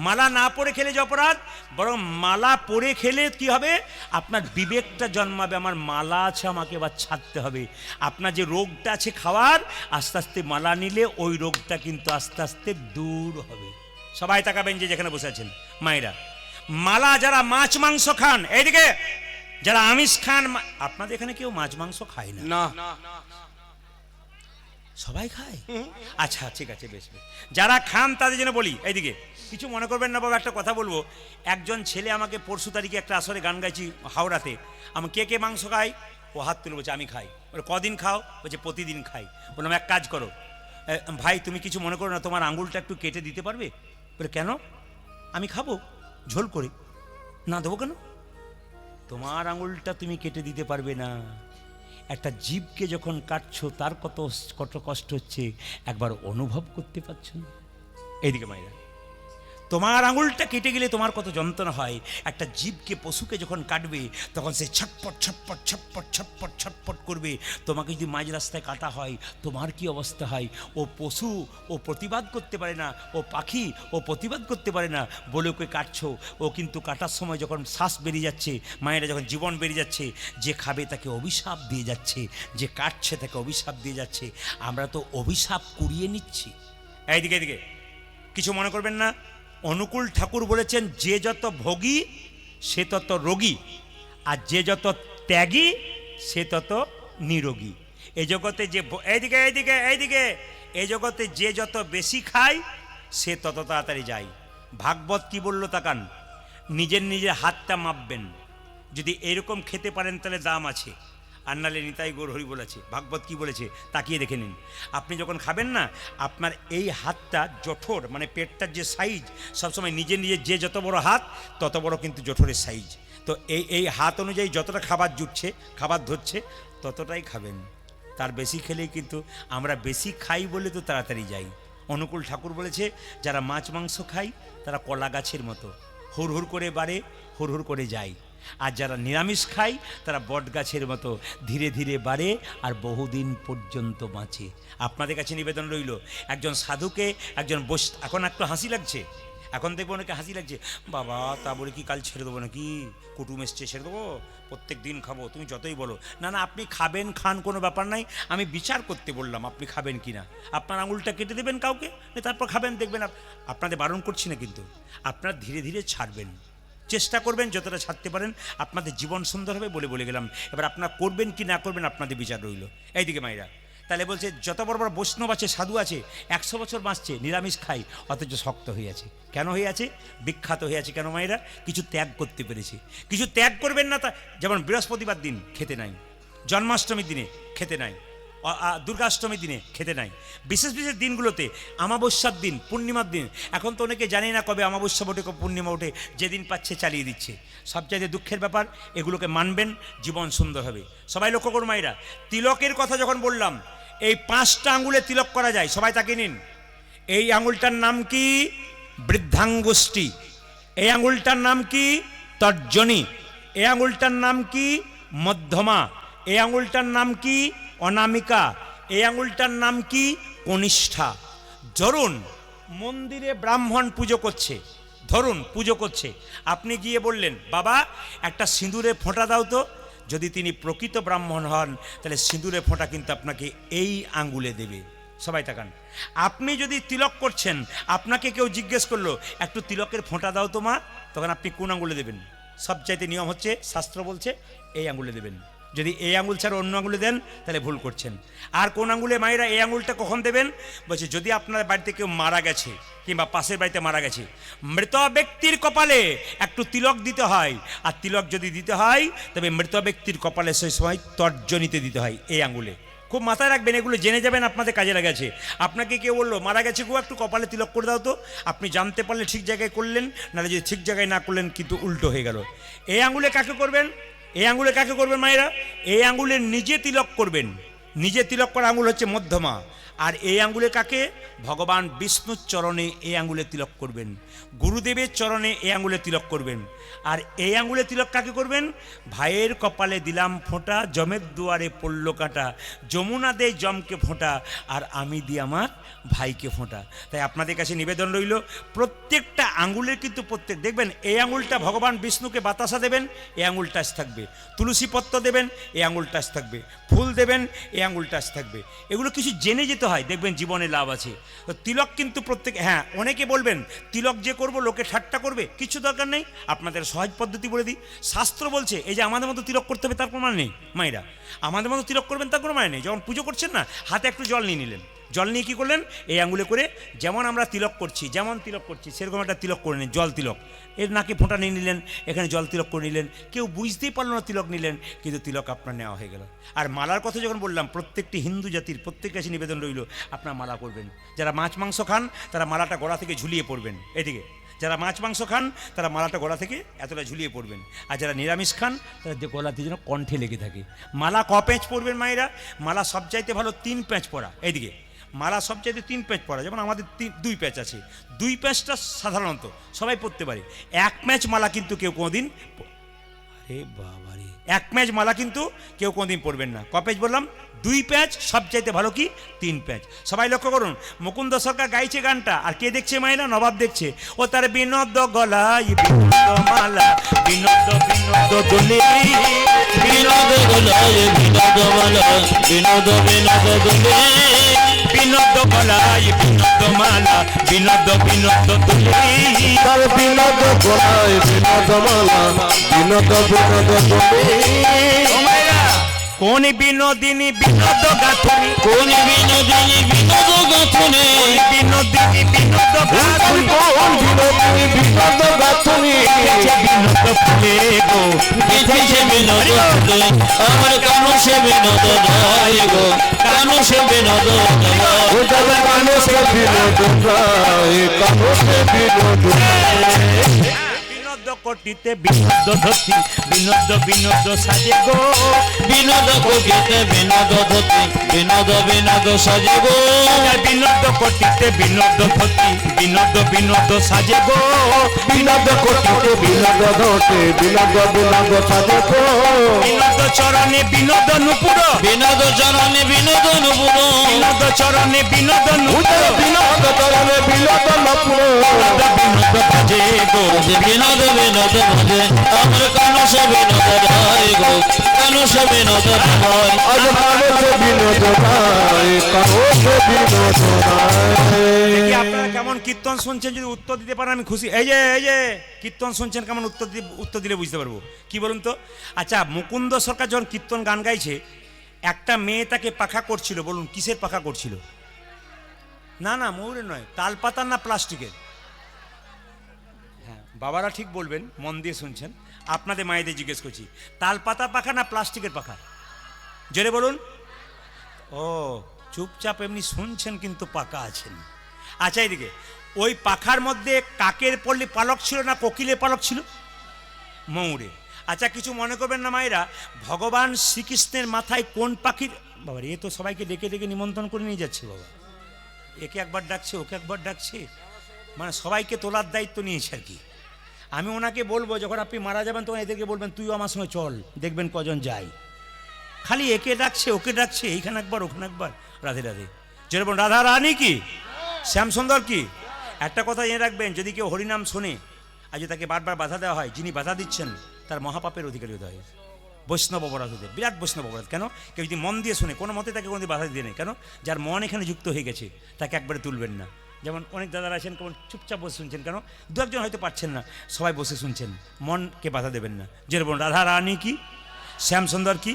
মালা না পরে খেলে যে অপরাধ, বরং মালা পরে খেলে কি হবে, আপনার বিবেকটা জন্মাবে, আমার মালা আছে আমাকে এবার ছাড়তে হবে। আপনার যে রোগটা আছে খাওয়ার, আস্তে আস্তে মালা নিলে ওই রোগটা কিন্তু আস্তে আস্তে দূর হবে। সবাই তাকাবেন যে যেখানে বসে আছেন মায়েরা। মালা যারা মাছ মাংস খান, এইদিকে যারা আমিষ খান, আপনাদের এখানে কেউ মাছ মাংস খায় না? না, সবাই খায়? আচ্ছা ঠিক আছে, বেশ বেশ। যারা খান তাদের জন্য বলি, এইদিকে কিছু মনে করবেন না বাবা, একটা কথা বলবো। একজন ছেলে আমাকে পরশু তারিখে একটা আসরে গান গাইছি হাওড়াতে, আমি কে কে মাংস খাই, ও হাত তুলে বলছে আমি খাই। বলে কদিন খাও? বলছে প্রতিদিন খাই। বললাম এক কাজ করো ভাই, তুমি কিছু মনে করো না, তোমার আঙুলটা একটু কেটে দিতে পারবে? বলে কেন? আমি খাবো ঝোল করে। না দেবো কেন? তোমার আঙুলটা তুমি কেটে দিতে পারবে না, একটা জীবকে যখন কাটছো তার কত কত কষ্ট হচ্ছে একবার অনুভব করতে পারছো না? এইদিকে মায়েরা, তোমার আঙুলটা কেটে গেলে তোমার কত যন্ত্রণা হয়। একটা জীবকে, পশুকে যখন কাটবে তখন সে ছটপট ছটপট ছটপট ছটপট ছটপট করবে। তোমাকে যদি মাঝ রাস্তায় কাটা হয় তোমার কি অবস্থা হয়? ও পশু, ও প্রতিবাদ করতে পারে না, ও পাখি, ও প্রতিবাদ করতে পারে না বলে ওকে কাটছো। ও কিন্তু কাটার সময় যখন শ্বাস বেরিয়ে যাচ্ছে, মায়েরা যখন জীবন বেরিয়ে যাচ্ছে, যে খাবে তাকে অভিশাপ দিয়ে যাচ্ছে, যে কাটছে তাকে অভিশাপ দিয়ে যাচ্ছে। আমরা তো অভিশাপ কুড়িয়ে নিচ্ছি। এইদিকে এদিকে কিছু মনে করবেন না। অনুকূল ঠাকুর বলেছেন, যে যত ভোগী সে তত রোগী, আর যে যত ত্যাগী সে তত নিরোগী। এই জগতে যে এইদিকে এইদিকে এইদিকে এই জগতে যে যত বেশি খায় সে তত তাড়াতাড়ি যায়। ভাগবত কি বললো তাকান, নিজের নিজের হাতটা মাপবেন, যদি এরকম খেতে পারেন তাহলে দাম আছে, আর নালে নিতাই গৌর হরি বলেছে। ভাগবত কি বলেছে তাকিয়ে দেখে নিন। আপনি যখন খাবেন না, আপনার এই হাতটা জঠর, মানে পেটটার যে সাইজ, সবসময় নিজে নিজে যে যত বড় হাত তত বড় কিন্তু জঠরের সাইজ। তো এই হাত অনুযায়ী যতটা খাবার জুটছে, খাবার ধরছে, ততটাই খাবেন। তার বেশি খেলেই কিন্তু আমরা বেশি খাই বলে তো তাড়াতাড়ি যাই। অনুকূল ঠাকুর বলেছে, যারা মাছ মাংস খায় তারা কলা গাছের মতো, হুড় করে বাড়ে, হুড় করে যায়। আর যারা নিরামিষ খায় তারা বট গাছের মতো ধীরে ধীরে বাড়ে আর বহুদিন পর্যন্ত বাঁচে। আপনাদের কাছে নিবেদন রইল, একজন সাধুকে একজন এখন একটু হাসি লাগছে, এখন দেখবো অনেকে হাসি লাগছে, বাবা তা বলে কি কাল ছেড়ে দেবো নাকি, কুটুম এসছে ছেড়ে দেবো, প্রত্যেক দিন খাবো, তুমি যতই বলো। না না, আপনি খাবেন, খান, কোনো ব্যাপার নাই, আমি বিচার করতে বললাম আপনি খাবেন কি না। আপনার আঙুলটা কেটে দেবেন কাউকে, তারপর খাবেন, দেখবেন। আপনাদের বারণ করছি না, কিন্তু আপনারা ধীরে ধীরে ছাড়বেন, চেষ্টা করবেন যতটা ছাড়তে পারেন, আপনাদের জীবন সুন্দর হবে বলে গেলাম। এবার আপনারা করবেন কি না করবেন আপনাদের বিচার রইল। এইদিকে মায়েরা, তাহলে বলছে যত বড় বড় বৈষ্ণব আছে, সাধু আছে, 100 বছর বাঁচছে, নিরামিষ খাই, অথচ শক্ত হয়ে আছে। কেন হয়ে আছে? বিখ্যাত হয়ে আছে কেন মায়েরা? কিছু ত্যাগ করতে পেরেছে। কিছু ত্যাগ করবেন না তা, যেমন বৃহস্পতিবার দিন খেতে নাই, জন্মাষ্টমীর দিনে খেতে নাই, দুর্গাষ্টমীর দিনে খেতে নাই, বিশেষ বিশেষ দিনগুলোতে, অমাবস্যার দিন, পূর্ণিমার দিন। এখন তো অনেকে জানে না কবে অমাবস্যা ওঠে, কবে পূর্ণিমা ওঠে, যেদিন পাচ্ছে চালিয়ে দিচ্ছে। সবচাইতে দুঃখের ব্যাপার, এগুলোকে মানবেন, জীবন সুন্দর হবে। সবাই লক্ষ্য করুন মায়েরা, তিলকের কথা যখন বললাম, এই 5টা আঙুলে তিলক করা যায়, সবাই তাকে নিন। এই আঙুলটার নাম কি? বৃদ্ধাঙ্গুষ্টি। এই আঙুলটার নাম কি? তর্জনী। এই আঙুলটার নাম কি? মধ্যমা। এই আঙুলটার নাম কি? অনামিকা। এই আঙুলটার নাম কি? কনিষ্ঠা। ধরুন মন্দিরে ব্রাহ্মণ পুজো করছে, ধরুন পুজো করছে, আপনি গিয়ে বললেন, বাবা একটা সিঁদুরে ফোঁটা দাও তো। যদি তিনি প্রকৃত ব্রাহ্মণ হন তাহলে সিঁদুরে ফোঁটা কিন্তু আপনাকে এই আঙ্গুলে দেবে। সবাই তাকান। আপনি যদি তিলক করছেন, আপনাকে কেউ জিজ্ঞেস করলো একটু তিলকের ফোঁটা দাও তো মা, তখন আপনি কোন আঙ্গুলে দেবেন? সবচাইতে নিয়ম হচ্ছে, শাস্ত্র বলছে এই আঙ্গুলে দেবেন। যদি এই আঙুল ছাড়া অন্য আঙুলে দেন তাহলে ভুল করছেন। আর কোন আঙুলে মায়েরা এই আঙুলটা কখন দেবেন? বলছে যদি আপনার বাড়িতে কেউ মারা গেছে কিংবা পাশের বাড়িতে মারা গেছে, মৃত ব্যক্তির কপালে একটু তিলক দিতে হয়। আর তিলক যদি দিতে হয় তবে মৃত ব্যক্তির কপালে সেই সময় তর্জনীতে দিতে হয় এই আঙুলে। খুব মাথায় রাখবেন, এগুলো জেনে যাবেন, আপনাদের কাজে লাগেছে। আপনাকে কেউ বললো মারা গেছে গো, একটু কপালে তিলক করে দাও তো, আপনি জানতে পারলে ঠিক জায়গায় করলেন, নাহলে যদি ঠিক জায়গায় না করলেন কিন্তু উল্টো হয়ে গেল। এই আঙুলে কাকে করবেন? এই আঙুলে কাকে করবেন মায়েরা? এই আঙুলে নিজে তিলক করবেন। নিজে তিলক করা আঙুল হচ্ছে মধ্যমা। আর এই আঙুলে কাকে? ভগবান বিষ্ণুর চরণে এই আঙুলে তিলক করবেন, গুরুদেবের চরণে এই আঙুলে তিলক করবেন। আর এই আঙুলে তিলক কাকে করবেন? ভাইয়ের কপালে দিলাম ফোঁটা, জমের দুয়ারে পড়ল কাটা, যমুনা দে জমকে ফোঁটা, আর আমি দিই আমার ভাইকে ফোঁটা। তাই আপনাদের কাছে নিবেদন রইল, প্রত্যেকটা আঙুলের কিন্তু প্রত্যেক দেখবেন, এই আঙুলটা ভগবান বিষ্ণুকে বাতাসা দেবেন, এই আঙুল টাচ থাকবে। তুলসী পত্র দেবেন, এই আঙুল টাচ থাকবে। ফুল দেবেন, এই আঙুল টাচ থাকবে। এগুলো কিছু জেনে যেতে হয়, দেখবেন জীবনে লাভ আছে। তো তিলক কিন্তু প্রত্যেক, হ্যাঁ অনেকে বলবেন তিলক যে করব লোকে ঠাট্টা করবে, কিছু দরকার নেই। আপনাদের সহজ পদ্ধতি বলে দিই। শাস্ত্র বলছে এই যে আমাদের মতো তিলক করতে হবে তার কোনো মানে নেই মায়েরা, আমাদের মতো তিলক করবেন তার কোনো মানে নেই। যখন পুজো করছেন না, হাতে একটু জল নিয়ে নিলেন, জল নিয়ে কী করলেন? এই আঙুলে করে যেমন আমরা তিলক করছি, যেমন তিলক করছি সেরকম একটা তিলক করে নিন, জল তিলক। এর নাকে ফোঁটা নিয়ে নিলেন, এখানে জল তিলক করে নিলেন। কেউ বুঝতেই পারলো না তিলক নিলেন, কিন্তু তিলক আপনার নেওয়া হয়ে গেল। আর মালার কথা যখন বললাম, প্রত্যেকটি হিন্দু জাতির প্রত্যেক কাছে নিবেদন রইল, আপনার মালা করবেন। যারা মাছ মাংস খান তারা মালাটা গলা থেকে ঝুলিয়ে পড়বেন এদিকে, যারা মাছ মাংস খান তারা মালাটা গলা থেকে এতটা ঝুলিয়ে পড়বেন। আর যারা নিরামিষ খান তারা গলাতে যেন কণ্ঠে লেগে থাকে। মালা ক প্যাঁচ পরবেন মায়েরা? মালা সবচাইতে ভালো 3 প্যাঁচ পরা। এইদিকে মালা সবচাইতে 3 প্যাঁচ পরা, যেমন আমাদের 2 প্যাঁচ আছে। 2 প্যাঁচটা সাধারণত সবাই পরতে পারে। 1 প্যাঁচ মালা কিন্তু কেউ কোনোদিন, আরে বাবা রে, 1 প্যাঁচ মালা কিন্তু কেউ কোনোদিন পরবেন না। ক প্যাঁচ বললাম? 2 প্যাঁচ। সবচাইতে ভালো কি 3 প্যাঁচ। সবাই লক্ষ্য করুন, মুকুন্দ সরকার গাইছে গানটা, আর কে দেখছে মাইনা? নবাব দেখছে। ও তার বিনোদ গলায় বিনোদ মালা, বিনোদ বিনোদ দোলে, বিনোদ গলায় বিনোদ মালা, বিনোদ বিনোদ দোলে, বিনোদ গলায় বিনোদ মালা, বিনোদ বিনোদ দোলে। তার বিনোদ গলায় বিনোদ মালা, বিনোদ বিনোদ দোলে। কোন বিনোদিনী বিনোদ গাথুনি, কোন বিনোদিনী বিনোদ গাথুনি, বিনোদিনী বিনোদ গাথুনি, কোন বিনোদিনী বিনোদ গাথুনি, বিনোদ ফুলে গো, বিধেছে বিনোদ ফুলে, আমার কানু সে বিনোদ যায় গো, কানু সে বিনোদ যায়। ও যাবে কানো সে বিনোদ যায়, কানো সে বিনোদ যায়। বিনোদ কোটিতে বিনোদ ধরতি, বিনোদ বিনোদ সাজে গো, বিনোদ কোটিতে বিনোদ ধরতি, বিনোদ বিনোদ সাজে গো, বিনোদ কোটিতে বিনোদ ধরতি, বিনোদ বিনোদ সাজে গো, বিনোদ কোটিতে বিনোদ ধরতে, বিনোদ বিনোদ সাজে গো। বিনোদ চরণে বিনোদ নুপুর, বিনোদ চরণে বিনোদ নুপুর, বিনোদ চরণে বিনোদ নুপুর, বিনোদ চরণে বিনোদ নুপুর, বিনোদ বাজে গো, বিনোদ বিনোদ বাজে, আমার কানু সে বিনোদ যায় গো, কানু সে বিনোদ যায়। আজ কানো সে বিনোদ যায়, কানো সে বিনোদ যায়। আপনারা কেমন কীর্তন শুনছেন, যদি উত্তর দিতে পারেন আমি খুশি। এই যে কীর্তন শুনছেন, কেমন উত্তর দিলে বুঝতে পারবো। কি বলুন তো? আচ্ছা, মুকুন্দ সরকার যখন কীর্তন গান গাইছে, একটা মেয়ে তাকে পাখা করছিল। বলুন কিসের পাখা করছিল? না না, ময়ূরের নয়, তালপাতার না প্লাস্টিকের? হ্যাঁ, বাবারা ঠিক বলবেন, মন দিয়ে শুনছেন। আপনাদের মায়েদের জিজ্ঞেস করছি, তালপাতা পাখা না প্লাস্টিকের পাখা? জোরে বলুন। ও, চুপচাপ এমনি শুনছেন কিন্তু পাকা আছেন। আচ্ছা, এইদিকে ওই পাখার মধ্যে কাকের পল্লী পালক ছিল না কোকিলের পালক ছিল? ময়ূরে। আচ্ছা, কিছু মনে করবেন না মায়েরা, ভগবান শ্রীকৃষ্ণের মাথায় কোন পাখির? বাবা, এ তো সবাইকে ডেকে ডেকে নিমন্ত্রণ করে নিয়ে যাচ্ছে বাবা। একে একবার ডাকছে, ওকে একবার ডাকছে, মানে সবাইকে তোলার দায়িত্ব নিয়েছে আর কি। আমি ওনাকে বলবো, যখন আপনি মারা যাবেন তখন এদেরকে বলবেন তুইও আমার সঙ্গে চল, দেখবেন কজন যায়। খালি একে ডাকছে, ওকে ডাকছে, এইখানে একবার ওখানে একবার। রাধে রাধে। যেরকম রাধা রানী কি, শ্যামসুন্দর কি। একটা কথা জেনে রাখবেন, যদি কেউ হরিনাম শোনে আর যদি তাকে বারবার বাধা দেওয়া হয়, যিনি বাধা দিচ্ছেন তার মহাপাপের অধিকারী হতে হয়। বৈষ্ণব অপরাধ হতে, বিরাট বৈষ্ণব অপরাধ। কেন? কেউ যদি মন দিয়ে শোনে, কোনো মতে তাকে কোনো বাধা দিয়ে নেই। কেন? যার মন এখানে যুক্ত হয়ে গেছে তাকে একবারে তুলবেন না। যেমন অনেক দাদারা আছেন, কেমন চুপচাপ বসে শুনছেন। কেন? দু একজন হয়তো পারছেন না, সবাই বসে শুনছেন, মনকে বাধা দেবেন না। যেরকম রাধা রানী কি, শ্যামসুন্দর কি,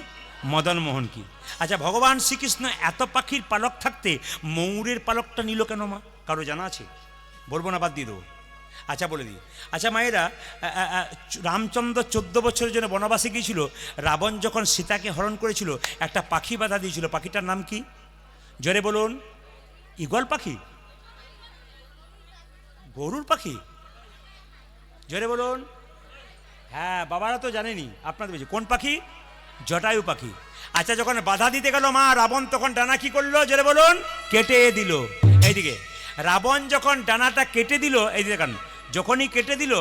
মদন মোহন কি? আচ্ছা, ভগবান শ্রীকৃষ্ণ এত পাখির পালক থাকতে ময়ূরের পালকটা নিল কেন মা? কারো জানা আছে? বলবো না, বাদ দিয়ে দেবো। আচ্ছা, বলে দিই। আচ্ছা মায়েরা, রামচন্দ্র 14 বছরের জন্য বনবাসে গিয়েছিল। রাবণ যখন সীতাকে হরণ করেছিল, একটা পাখি বাধা দিয়েছিল। পাখিটার নাম কি? জোরে বলুন। ঈগল পাখি? গরুর পাখি? জোরে বলুন। হ্যাঁ, বাবারা তো জানেনি, আপনাদের বলছি কোন পাখি? জটায়ু পাখি। আচ্ছা, যখন বাধা দিতে গেল মা, রাবণ তখন ডানা কি করলো? জোরে বলুন। কেটে দিল। এইদিকে রাবণ যখন ডানাটা কেটে দিল, এই দেখেন, যখনই কেটে দিল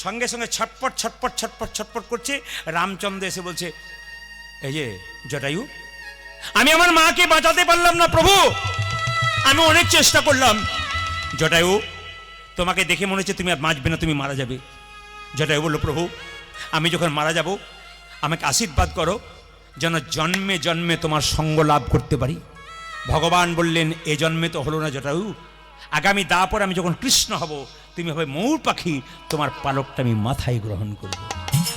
সঙ্গে সঙ্গে ছটপট ছটপট ছটপট ছটপট করছে। রামচন্দ্র এসে বলছে, এই যে জটায়ু, আমি আমার মাকে বাঁচাতে পারলাম না প্রভু, আমি অনেক চেষ্টা করলাম। জটায়ু, তোমাকে দেখে মনে হচ্ছে তুমি আর বাঁচবে না, তুমি মারা যাবে। জটায়ু বলল, প্রভু আমি যখন মারা যাব আমাকে আশীর্বাদ করো যেন জন্মে জন্মে তোমার সঙ্গ লাভ করতে পারি। ভগবান বললেন, এ জন্মে তো হলো না জটায়ু, আগামী দাপর আমি যখন কৃষ্ণ হব তুমি হবে ময়ূর পাখি, তোমার পালকটা আমি মাথায় গ্রহণ করব।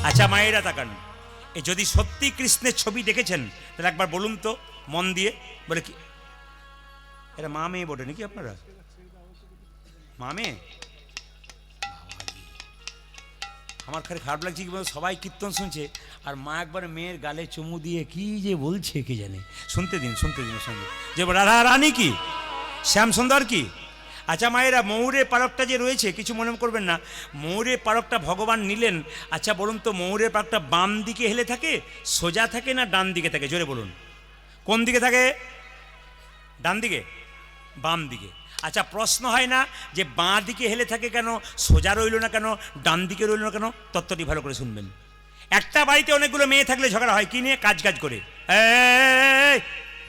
আচ্ছা মায়েরা তাকান, এ যদি সত্যি কৃষ্ণের ছবি দেখেছেন তাহলে একবার বলুন তো মন দিয়ে। বলে কি এটা মা মেয়ে বটে নাকি আপনারা? মা মেয়ে? আমার খালি খারাপ লাগছে কি বলতো, সবাই কীর্তন শুনছে আর মা একবার মেয়ের গালে চুমু দিয়ে কি যে বলছে কে জানে। শুনতে দিন সঙ্গে যে রাধা রানী কি, শ্যাম সুন্দর কি। আচ্ছা মায়েরা, ময়ূরের পালকটা যে রয়েছে কিছু মনে করবেন না, ময়ূরের পালকটা ভগবান নিলেন। আচ্ছা বলুন তো, ময়ূরের পালকটা বাম দিকে হেলে থাকে, সোজা থাকে না ডান দিকে থাকে? জোরে বলুন, কোন দিকে থাকে? ডান দিকে? বাম দিকে? আচ্ছা, প্রশ্ন হয় না যে বাঁ দিকে হেলে থাকে কেন, সোজা রইল না কেন, ডান দিকে রইল না কেন? তত্ত্বটি ভালো করে শুনবেন। একটা বাড়িতে অনেকগুলো মেয়ে থাকলে ঝগড়া হয় কি নিয়ে? কাজ করে।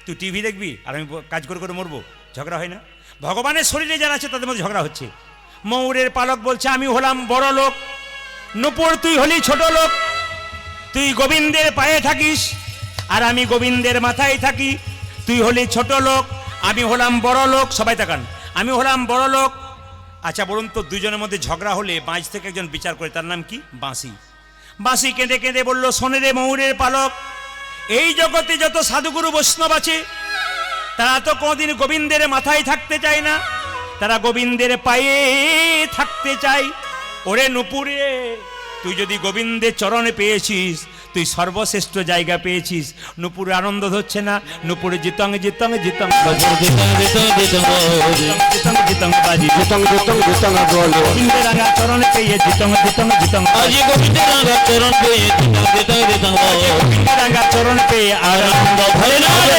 তুই টিভি দেখবি আর আমি কাজ করে করে মরবো, ঝগড়া হয় না? ভগবানের শরীরে যারা আছে তাদের মধ্যে ঝগড়া হচ্ছে। ময়ূরের পালক বলছে, আমি হলাম বড় লোক, নূপুর তুই হলি ছোট লোক, তুই গোবিন্দের পায়ে থাকিস আর আমি গোবিন্দের মাথায় থাকি। তুই হলি ছোট লোক, আমি হলাম বড় লোক। সবাই তাকান, আমি হলাম বড় লোক। আচ্ছা বলুন তো, দুজনের মধ্যে ঝগড়া হলে বাঁশ থেকে একজন বিচার করে, তার নাম কি? বাঁশি। বাঁশি কেঁদে কেঁদে বলল, শোনে রে ময়ূরের পালক, এই জগতে যত সাধুগুরু বৈষ্ণব আছে তারা তো কোনোদিন গোবিন্দের মাথায় থাকতে চায় না, তারা গোবিন্দের পায়ে থাকতে চায়। ওরে নূপুরে, তুই যদি গোবিন্দের চরণে পেয়েছিস, তুই সর্বশ্রেষ্ঠ জায়গা পেয়েছিস। নূপুরে আনন্দ ধরছে না, নূপুরে জিতং জিতং জিতং জিতং বাজি, গোবিন্দের রাঙা চরণে পেয়ে জিতং জিতং জিতং, গোবিন্দের রাঙা চরণ পেয়ে গোবিন্দের রাঙা চরণ পেয়ে আনন্দ ধরে না রে,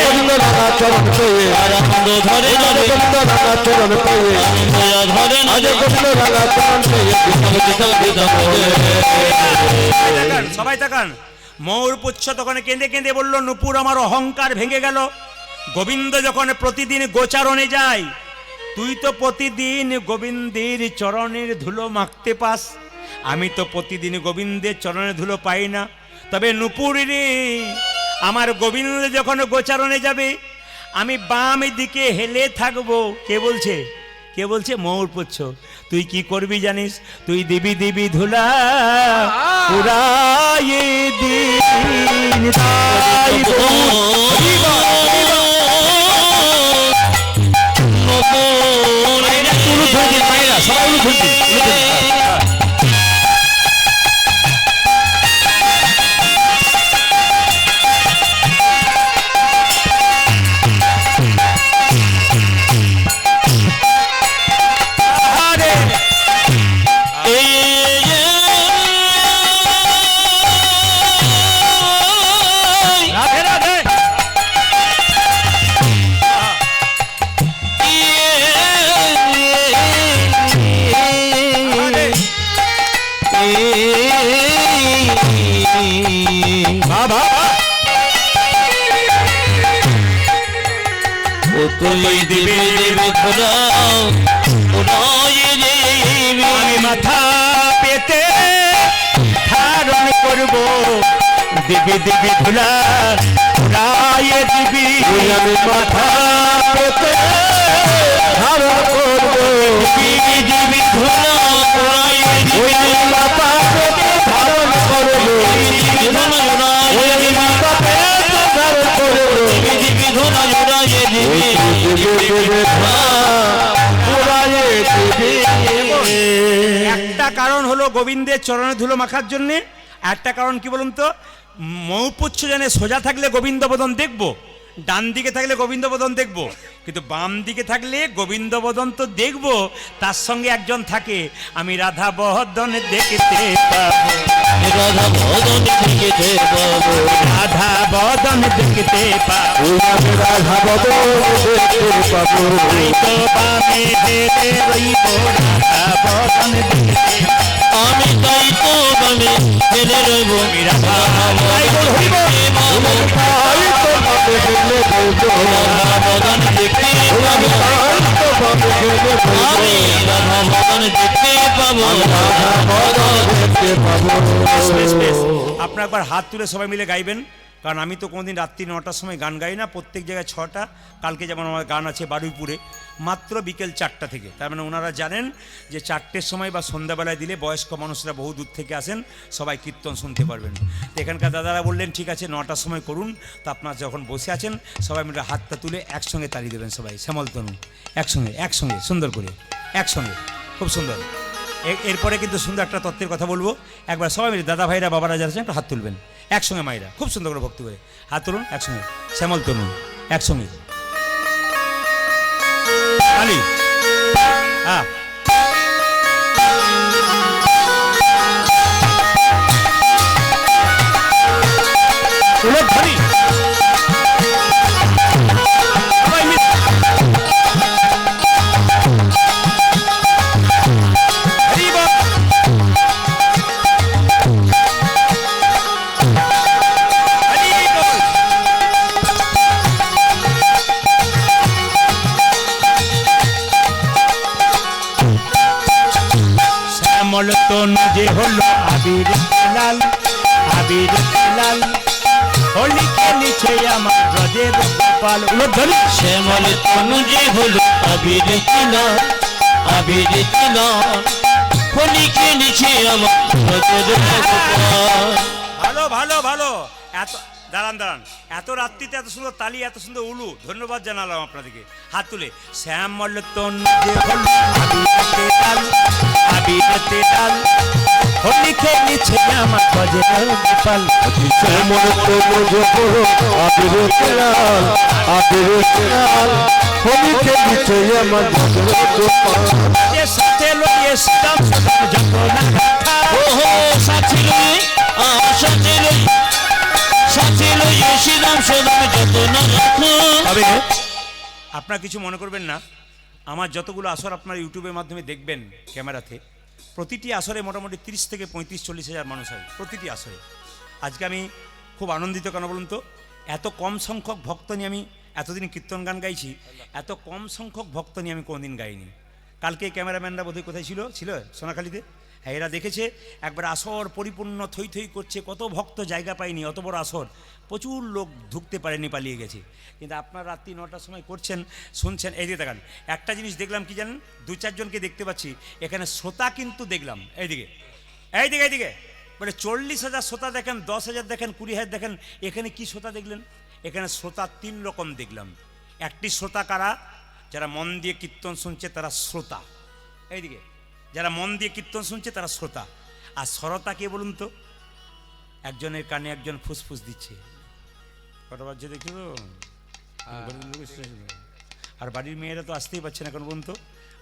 চরণ পেয়ে আনন্দ ধরে না রে, চরণ পেয়ে আনন্দ ধরে না রে, চরণ পেয়ে। সবাই তাকান, ময়ূর পুচ্ছ তখন কেঁদে কেঁদে বলল, নূপুর আমার অহংকার ভেঙে গেল। গোবিন্দ যখন প্রতিদিন গোচারণে যায়, তুই তো প্রতিদিন গোবিন্দের চরণের ধুলো মাখতে পাস, আমি তো প্রতিদিন গোবিন্দের চরণের ধুলো পাই না। তবে নূপুর রে, আমার গোবিন্দ যখন গোচারণে যাবে আমি বাম দিকে হেলে থাকবো। কে বলছে? কে বলছে? ময়ূর পুচ্ছ। তুই কি করবি জানিস? তুই দিবি দিবি ধুলা উড়াইয়ে দিন তাইব। সবাই আমি মাথা পেতে ধারণ করব, দিবি দিবি ধুলা উড়াইয়ে দিবি। আমি মাথা পেতে ধারণ করব, দিবি দিবি ধুলা উড়াইয়ে দিবি। মাথা পেতে ধারণ করব, ধরে মাথা পেতে দেবে পুরায়ে দেবে। একটা কারণ হলো গোবিন্দের চরণে ধুলো মাখার জন্যে, একটা কারণ কি বলুন তো, মৌপুচ্ছ জানে সোজা থাকলে গোবিন্দ বদন দেখবো, ডান দিকে থাকলে গোবিন্দ বদন দেখবো, কিন্তু বাম দিকে থাকলে গোবিন্দ বদন তো দেখবো, তার সঙ্গে একজন থাকে, আমি রাধা বদন দেখতে পাবো, রাধা বদন দেখিতে পাবো, রাধা বদন দেখতে পাবো, আমি রাধা বদন দেখতে পাবো। এই তো বামে হেরে রইব, রাধা বদন দেখতে পাবো। আমি তাই তো বামে ফেলে রইব, রাধা তাই তো ভাবে ফেলে দেবো, রাধা বদন দেখতে পাবো, তাই তো ভাবে ফেলে দেবো, আমি রাধা বদন দেখতে পাবো, রাধা বদন দেখতে পাবো। বেশ, বেশ। আপনারা একবার হাত তুলে সবাই মিলে গাইবেন, কারণ আমি তো কোনোদিন রাত্রি 9টার সময় গান গাই না, প্রত্যেক জায়গায় 6টা, কালকে যেমন আমার গান আছে বারুইপুরে মাত্র বিকেল 4টা থেকে, তার মানে ওনারা জানেন যে 4টের সময় বা সন্ধ্যাবেলায় দিলে বয়স্ক মানুষরা বহু দূর থেকে আসেন, সবাই কীর্তন শুনতে পারবেন। তো এখানকার দাদারা বললেন ঠিক আছে 9টার সময় করুন, তো আপনারা যখন বসে আছেন সবাই মিলে হাতটা তুলে একসঙ্গে তালি দেবেন, সবাই শ্যামলতনু একসঙ্গে একসঙ্গে সুন্দর করে একসঙ্গে, খুব সুন্দর। এরপরে কিন্তু সুন্দর একটা তত্ত্বের কথা বলবো, একবার সবাই মিলে দাদা ভাইরা বাবারা যারা আছেন একটা হাত তুলবেন একসঙ্গে, মায়েরা খুব সুন্দর করে ভক্তি করে হাত তুলুন একসঙ্গে, শ্যামল তরুণ একসঙ্গে তালি, হ্যাঁ ধ্বনি সবাই মিলে হরি বল। শ্যামল তনু যে হলো আবির লাল, আবির লাল হোলি খেলিছে আমার ব্রজের গোপাল। ধ্বনি শ্যামল তনু যে হলো আবির কিনা, আবির কিনা হোলি খেলিছে আমার ব্রজের গোপাল। ভালো ভালো ভালো, এত দাঁড়ান দাঁড়ান, এত রাত্রিতে এত সুন্দর তালি, এত সুন্দর উলু, ধন্যবাদ জানালাম আপনাদেরকে। হাত তুলে শ্যামল তনু যে হলো আবিরতে লাল, আবিরতে লাল হোলি খেলিছে আমার ব্রজের গোপাল। শ্যামল তনু যে হলো আবির লাল, আবির লাল হোলি খেলিছে আমার ব্রজের গোপাল। যে সাথে লইয়ে শ্রীরাম সদাম যত না কথা, ওহো সাথী লই সাথী লই, সাথী লই শ্রীরাম সদাম যত না রাখো। তবে আপনারা কিছু মনে করবেন না, আমার যতগুলো আসর আপনারা ইউটিউবের মাধ্যমে দেখবেন ক্যামেরাতে, প্রতিটি আসরে মোটামুটি 30 থেকে 35-40 হাজার মানুষ হয় প্রতিটি আসরে। আজকে আমি খুব আনন্দিত কেন বলুন তো, এত কম সংখ্যক ভক্ত নিয়ে আমি এতদিন কীর্তন গান গাইছি, এত কম সংখ্যক ভক্ত নিয়ে আমি কোনোদিন গাইনি। কালকে ক্যামেরাম্যানরা বোধহয় কোথায় ছিল সোনাখালীতে, হ্যাঁ এরা দেখেছে একবার আসর পরিপূর্ণ থই থই করছে, কত ভক্ত জায়গা পায়নি, অত বড় আসর প্রচুর লোক ঢুকতে পারেনি, পালিয়ে গেছে। কিন্তু আপনার রাত্রি 9টার সময় করছেন, শুনছেন। এই দিকে দেখান, একটা জিনিস দেখলাম কি জানেন, 2-4 জনকে দেখতে পাচ্ছি এখানে, শ্রোতা কিন্তু দেখলাম এইদিকে এইদিকে এইদিকে বলে 40,000 শ্রোতা দেখেন, 10,000 দেখেন, 20,000 দেখেন, এখানে কি শ্রোতা দেখলেন? এখানে শ্রোতা 3 রকম দেখলাম। একটি শ্রোতা কারা? যারা মন দিয়ে কীর্তন শুনছে তারা শ্রোতা, এইদিকে যারা মন দিয়ে কীর্তন শুনছে তারা শ্রোতা। আর শ্রোতা কে বলুন তো? একজনের কানে একজন ফুসফুস দিচ্ছে, কটা বাজছে দেখছো তো? আর বাড়ির মেয়েরা তো আসতেই পারছে না, এখন বলুন তো,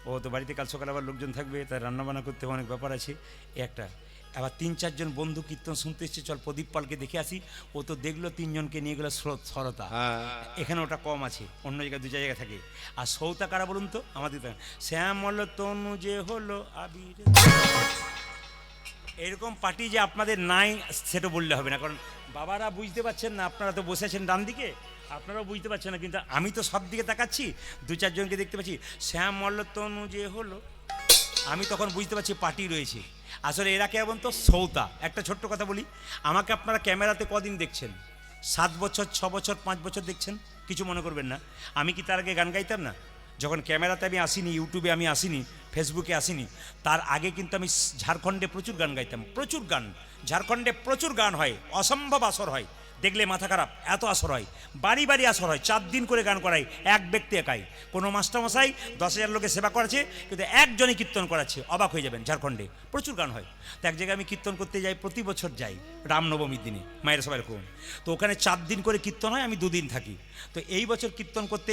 ও তো বাড়িতে কাল সকালে আবার লোকজন থাকবে, তাই রান্নাবান্না করতে অনেক ব্যাপার আছে, এ একটা। আবার 3-4 জন বন্ধু কীর্তন শুনতে এসছে, চল প্রদীপ পালকে দেখে আসি, ও তো দেখলো 3 জনকে নিয়ে গেলো শ্রোতা। এখানে ওটা কম আছে, অন্য জায়গায় 2 জায়গায় থাকে। আর সৌতা কারা বলুন তো? আমাদের শ্যামল তনু যে হলো আবির, এরকম পার্টি যে আপনাদের নাই সেটা বললে হবে না, কারণ বাবারা বুঝতে পারছেন না, আপনারা তো বসেছেন ডান দিকে, আপনারাও বুঝতে পারছেন না, কিন্তু আমি তো সব দিকে তাকাচ্ছি, 2-4 জনকে দেখতে পাচ্ছি শ্যামল তনু যে হলো, আমি তখন বুঝতে পারছি পার্টি রয়েছে। আসলে এরা কেমন তো সৌতা। একটা ছোট্ট কথা বলি, আমাকে আপনারা ক্যামেরাতে কদিন দেখছেন? 7 বছর, 6 বছর, 5 বছর দেখছেন, কিছু মনে করবেন না। আমি কি তার আগে গান গাইতাম না? যখন ক্যামেরাতে আমি আসিনি, ইউটিউবে আমি আসিনি, ফেসবুকে আসিনি, তার আগে কিন্তু আমি ঝাড়খণ্ডে প্রচুর গান গাইতাম, প্রচুর গান। ঝাড়খণ্ডে প্রচুর গান হয়, অসম্ভব আসর হয়। দেখলে মাথা খারাপ, এত আসর হয়, বাড়ি বাড়ি আসর হয়, 4 দিন করে গান করাই, এক ব্যক্তি একাই। কোনো মাস্টারমশাই 10,000 লোকের সেবা করাচ্ছে, কিন্তু একজনই কীর্তন করাচ্ছে, অবাক হয়ে যাবেন। ঝাড়খণ্ডে প্রচুর গান হয়। তো এক জায়গায় আমি কীর্তন করতে যাই, প্রতি বছর যাই রামনবমীর দিনে, মায়ের সবাই এরকম। তো ওখানে 4 দিন করে কীর্তন হয়, আমি 2 দিন থাকি। তো এই বছর কীর্তন করতে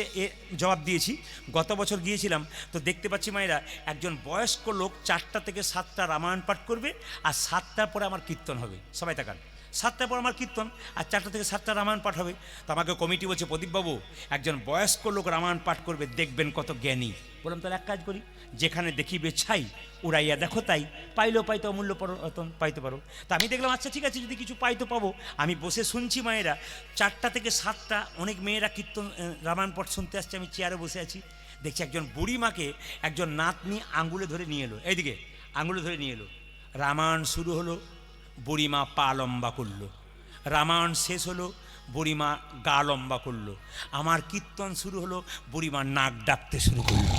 জবাব দিয়েছি। গত বছর গিয়েছিলাম, তো দেখতে পাচ্ছি মায়েরা একজন বয়স্ক লোক 4টা থেকে 7টা রামায়ণ পাঠ করবে, আর 7টার পরে আমার কীর্তন হবে। সবাই তাকান, 7টার পর আমার কীর্তন, আর 4টা থেকে 7টা রামায়ণ পাঠ হবে। তো আমাকে কমিটি বলছে, প্রদীপবাবু একজন বয়স্ক লোক রামায়ণ পাঠ করবে, দেখবেন কত জ্ঞানী। বললাম তাহলে এক কাজ করি, যেখানে দেখিবে ছাই উড়াইয়া দেখো তাই, পাইলেও পাইতো অমূল্য রতন পাইতে পারো। তা আমি দেখলাম আচ্ছা ঠিক আছে, যদি কিছু পাইতো পাবো। আমি বসে শুনছি মায়েরা 4টা থেকে 7টা, অনেক মেয়েরা কীর্তন রামায়ণ পাঠ শুনতে আসছে, আমি চেয়ারে বসে আছি। দেখছি একজন বুড়ি মাকে একজন নাতনি আঙ্গুলে ধরে নিয়ে এলো, এইদিকে আঙ্গুলে ধরে নিয়ে এলো। রামায়ণ শুরু হলো, বুড়িমা পা লম্বা করলো। রামায়ণ শেষ হলো, বুড়িমা গা লম্বা করলো। আমার কীর্তন শুরু হলো, বুড়িমা নাক ডাকতে শুরু করলো।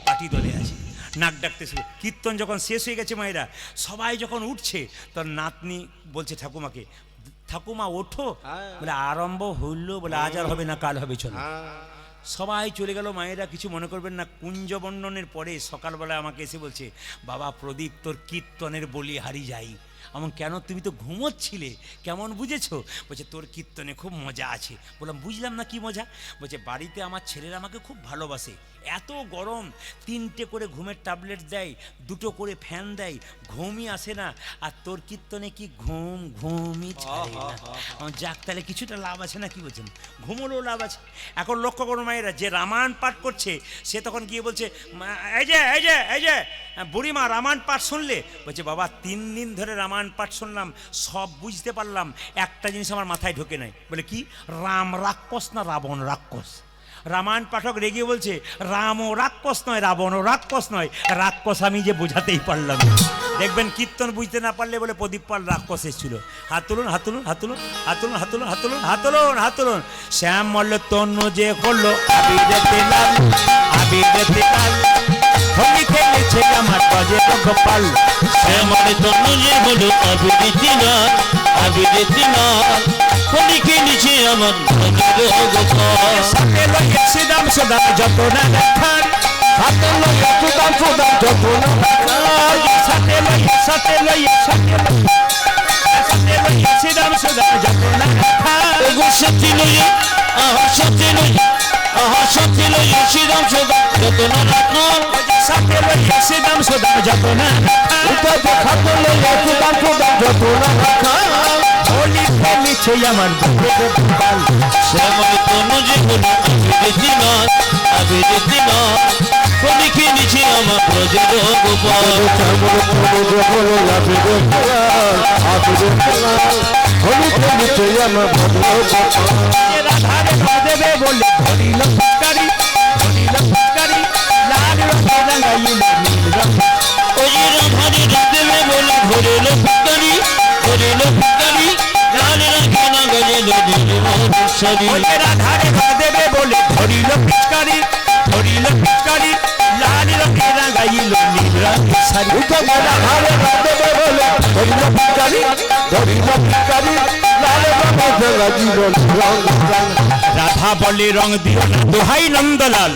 পাটি দলে আছে, নাক ডাকতে শুরু। কীর্তন যখন শেষ হয়ে গেছে মায়েরা, সবাই যখন উঠছে, তখন নাতনি বলছে ঠাকুমাকে, ঠাকুমা ওঠো। বলে আরম্ভ হইলো, বলে আজ আর হবে না, কাল হবে, চলো। সবাই চলে গেল। মায়েরা কিছু মনে করবেন না, কুঞ্জবর্ণনের পরে সকালবেলা আমাকে এসে বলছে, বাবা প্রদীপ তোর কীর্তনের বলি হারি যাই। আমার কেন, তুমি তো ঘুমোচ্ছিলে, কেমন বুঝেছো? বলছে তোর কীর্তনে খুব মজা আছে। বললাম বুঝলাম না কি মজা? বলছে বাড়িতে আমার ছেলেরা আমাকে খুব ভালোবাসে, এত গরম 3টে করে ঘুমের ট্যাবলেট দেয়, 2টো করে ফ্যান দেয়, ঘুমই আসে না, আর তোর কীর্তনে কি ঘুমই ছাড়ে না। আমার যাক, তাহলে কিছুটা লাভ আছে না, কি বলছেন? ঘুমোলেও লাভ আছে। এখন লক্ষ্য করো মায়েরা, যে রামায়ণ পাঠ করছে সে তখন গিয়ে বলছে, এই যে বুড়িমা রামায়ণ পাঠ শুনলে? বলছে বাবা 3 দিন ধরে রামায়ণ পাঠ শুনলাম, সব বুঝতে পারলাম, একটা জিনিস আমার মাথায় ঢোকে নাই। বলে কি? রাম রাক্ষস না রাবণ রাক্ষস? রামায়ণ পাঠক রেগে বলছে, রামও রাক্ষস নয়, রাবণও রাক্ষস নয়, রাক্ষস আমি যে বোঝাতেই পারলাম না। দেখবেন কীর্তন বুঝতে না পারলে বলে প্রদীপ পাল রাক্ষস এসেছিল। হাত তুলুন, হাত তুলুন, হাত তুলুন, হাত তুলুন, হাত তুলুন, হাত তুলুন, হাত তুলুন, হাত তুলুন। শ্যাম মল্ল তনু যে হলো আবিরেতে লাল, আবিরেতে লাল, হোলি খেলেছে আমার বাজে গোপাল। শ্যামল তনু যে হলো আবিরেতে লাল, আবিরেতে লাল, হোলি খেলেছে আমার বাজে গোপাল। সাথে লইয়া শ্রীরাম সদা যত না রাখার, হাতে লইয়া সুদাম সুদাম যত না রাখার, সাথে লইয়া শ্রীরাম সদা যত না রাখার। এগো সাথে লইয়া, আহা সাথে লইয়া, আহা সাথে লইয়া শ্রীরাম সদা যত না রাখার। সাথে লইয়া শ্রীরাম সদা যত না রাখার। উঠে হাতে লইয়া সুদাম সুদাম যত না রাখার, হোলি খেলেছে আমার বাজে গোপাল। শ্যামল তনু যে হলো আবিরেতে লাল, আবিরেতে লাল, হোলি খেলেছে আমার ব্রজের গোপাল। শ্যামল তনু যে হলো আবিরেতে লাল, আবিরেতে লাল, হোলি খেলেছে আমার বাজে গোপাল। রাধারে বাজবে বলে ধরিল ফুটকারি, ধরিল ফুটকারি, লাল রঙে রাঙাইল নীল রঙ। ওই রাধারে রাধবে বলে ধরিল ফুটকারি, ধরিল ফুটকারি, লাল রঙে রাঙাইল নীল মধুসরি। ওরে রাধারে বাজবে বলে ধরিল ফুটকারি, ধরিল ফুটকারি, লাল রঙে রাঙাইল নীল রঙ শাড়ি। উঠে রাধারে রাধবে বলে ধরিল ফুটকারি, ধরিল ফুটকারি, লাল রঙে রাঙাইল রঙ। রাধা বলে রং দিও না দোহাই নন্দলাল,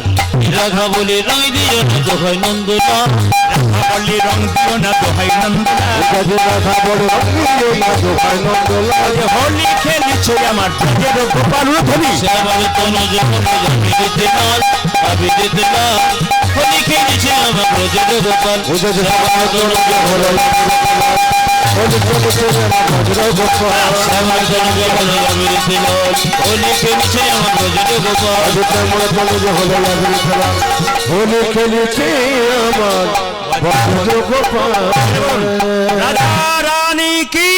রাধা বলে রং দিও না দোহাই নন্দলাল, রাধা বলে রং দিও না দোহাই নন্দলাল। রাধা বড় রঙিও না দোহাই নন্দলাল, হোলি খেলেছে আমার ব্রজের গোপাল। ধরি শ্যামল তনু যে হলো আবিরেতে লাল, আবিরেতে লাল, হোলি খেলেছে আমার ব্রজের গোপাল। শ্যামল তনু যে হলো হোলি খেলেছে আমার বাজে গোপাল। শ্যামল তনু যে হলো আবিরেতে লাল, হোলি খেলেছে আমার ব্রজের গোপাল। শ্যামল তনু যে হলো আবিরেতে লাল, হোলি খেলেছে আমার বাজে গোপাল। রাধা রানী কি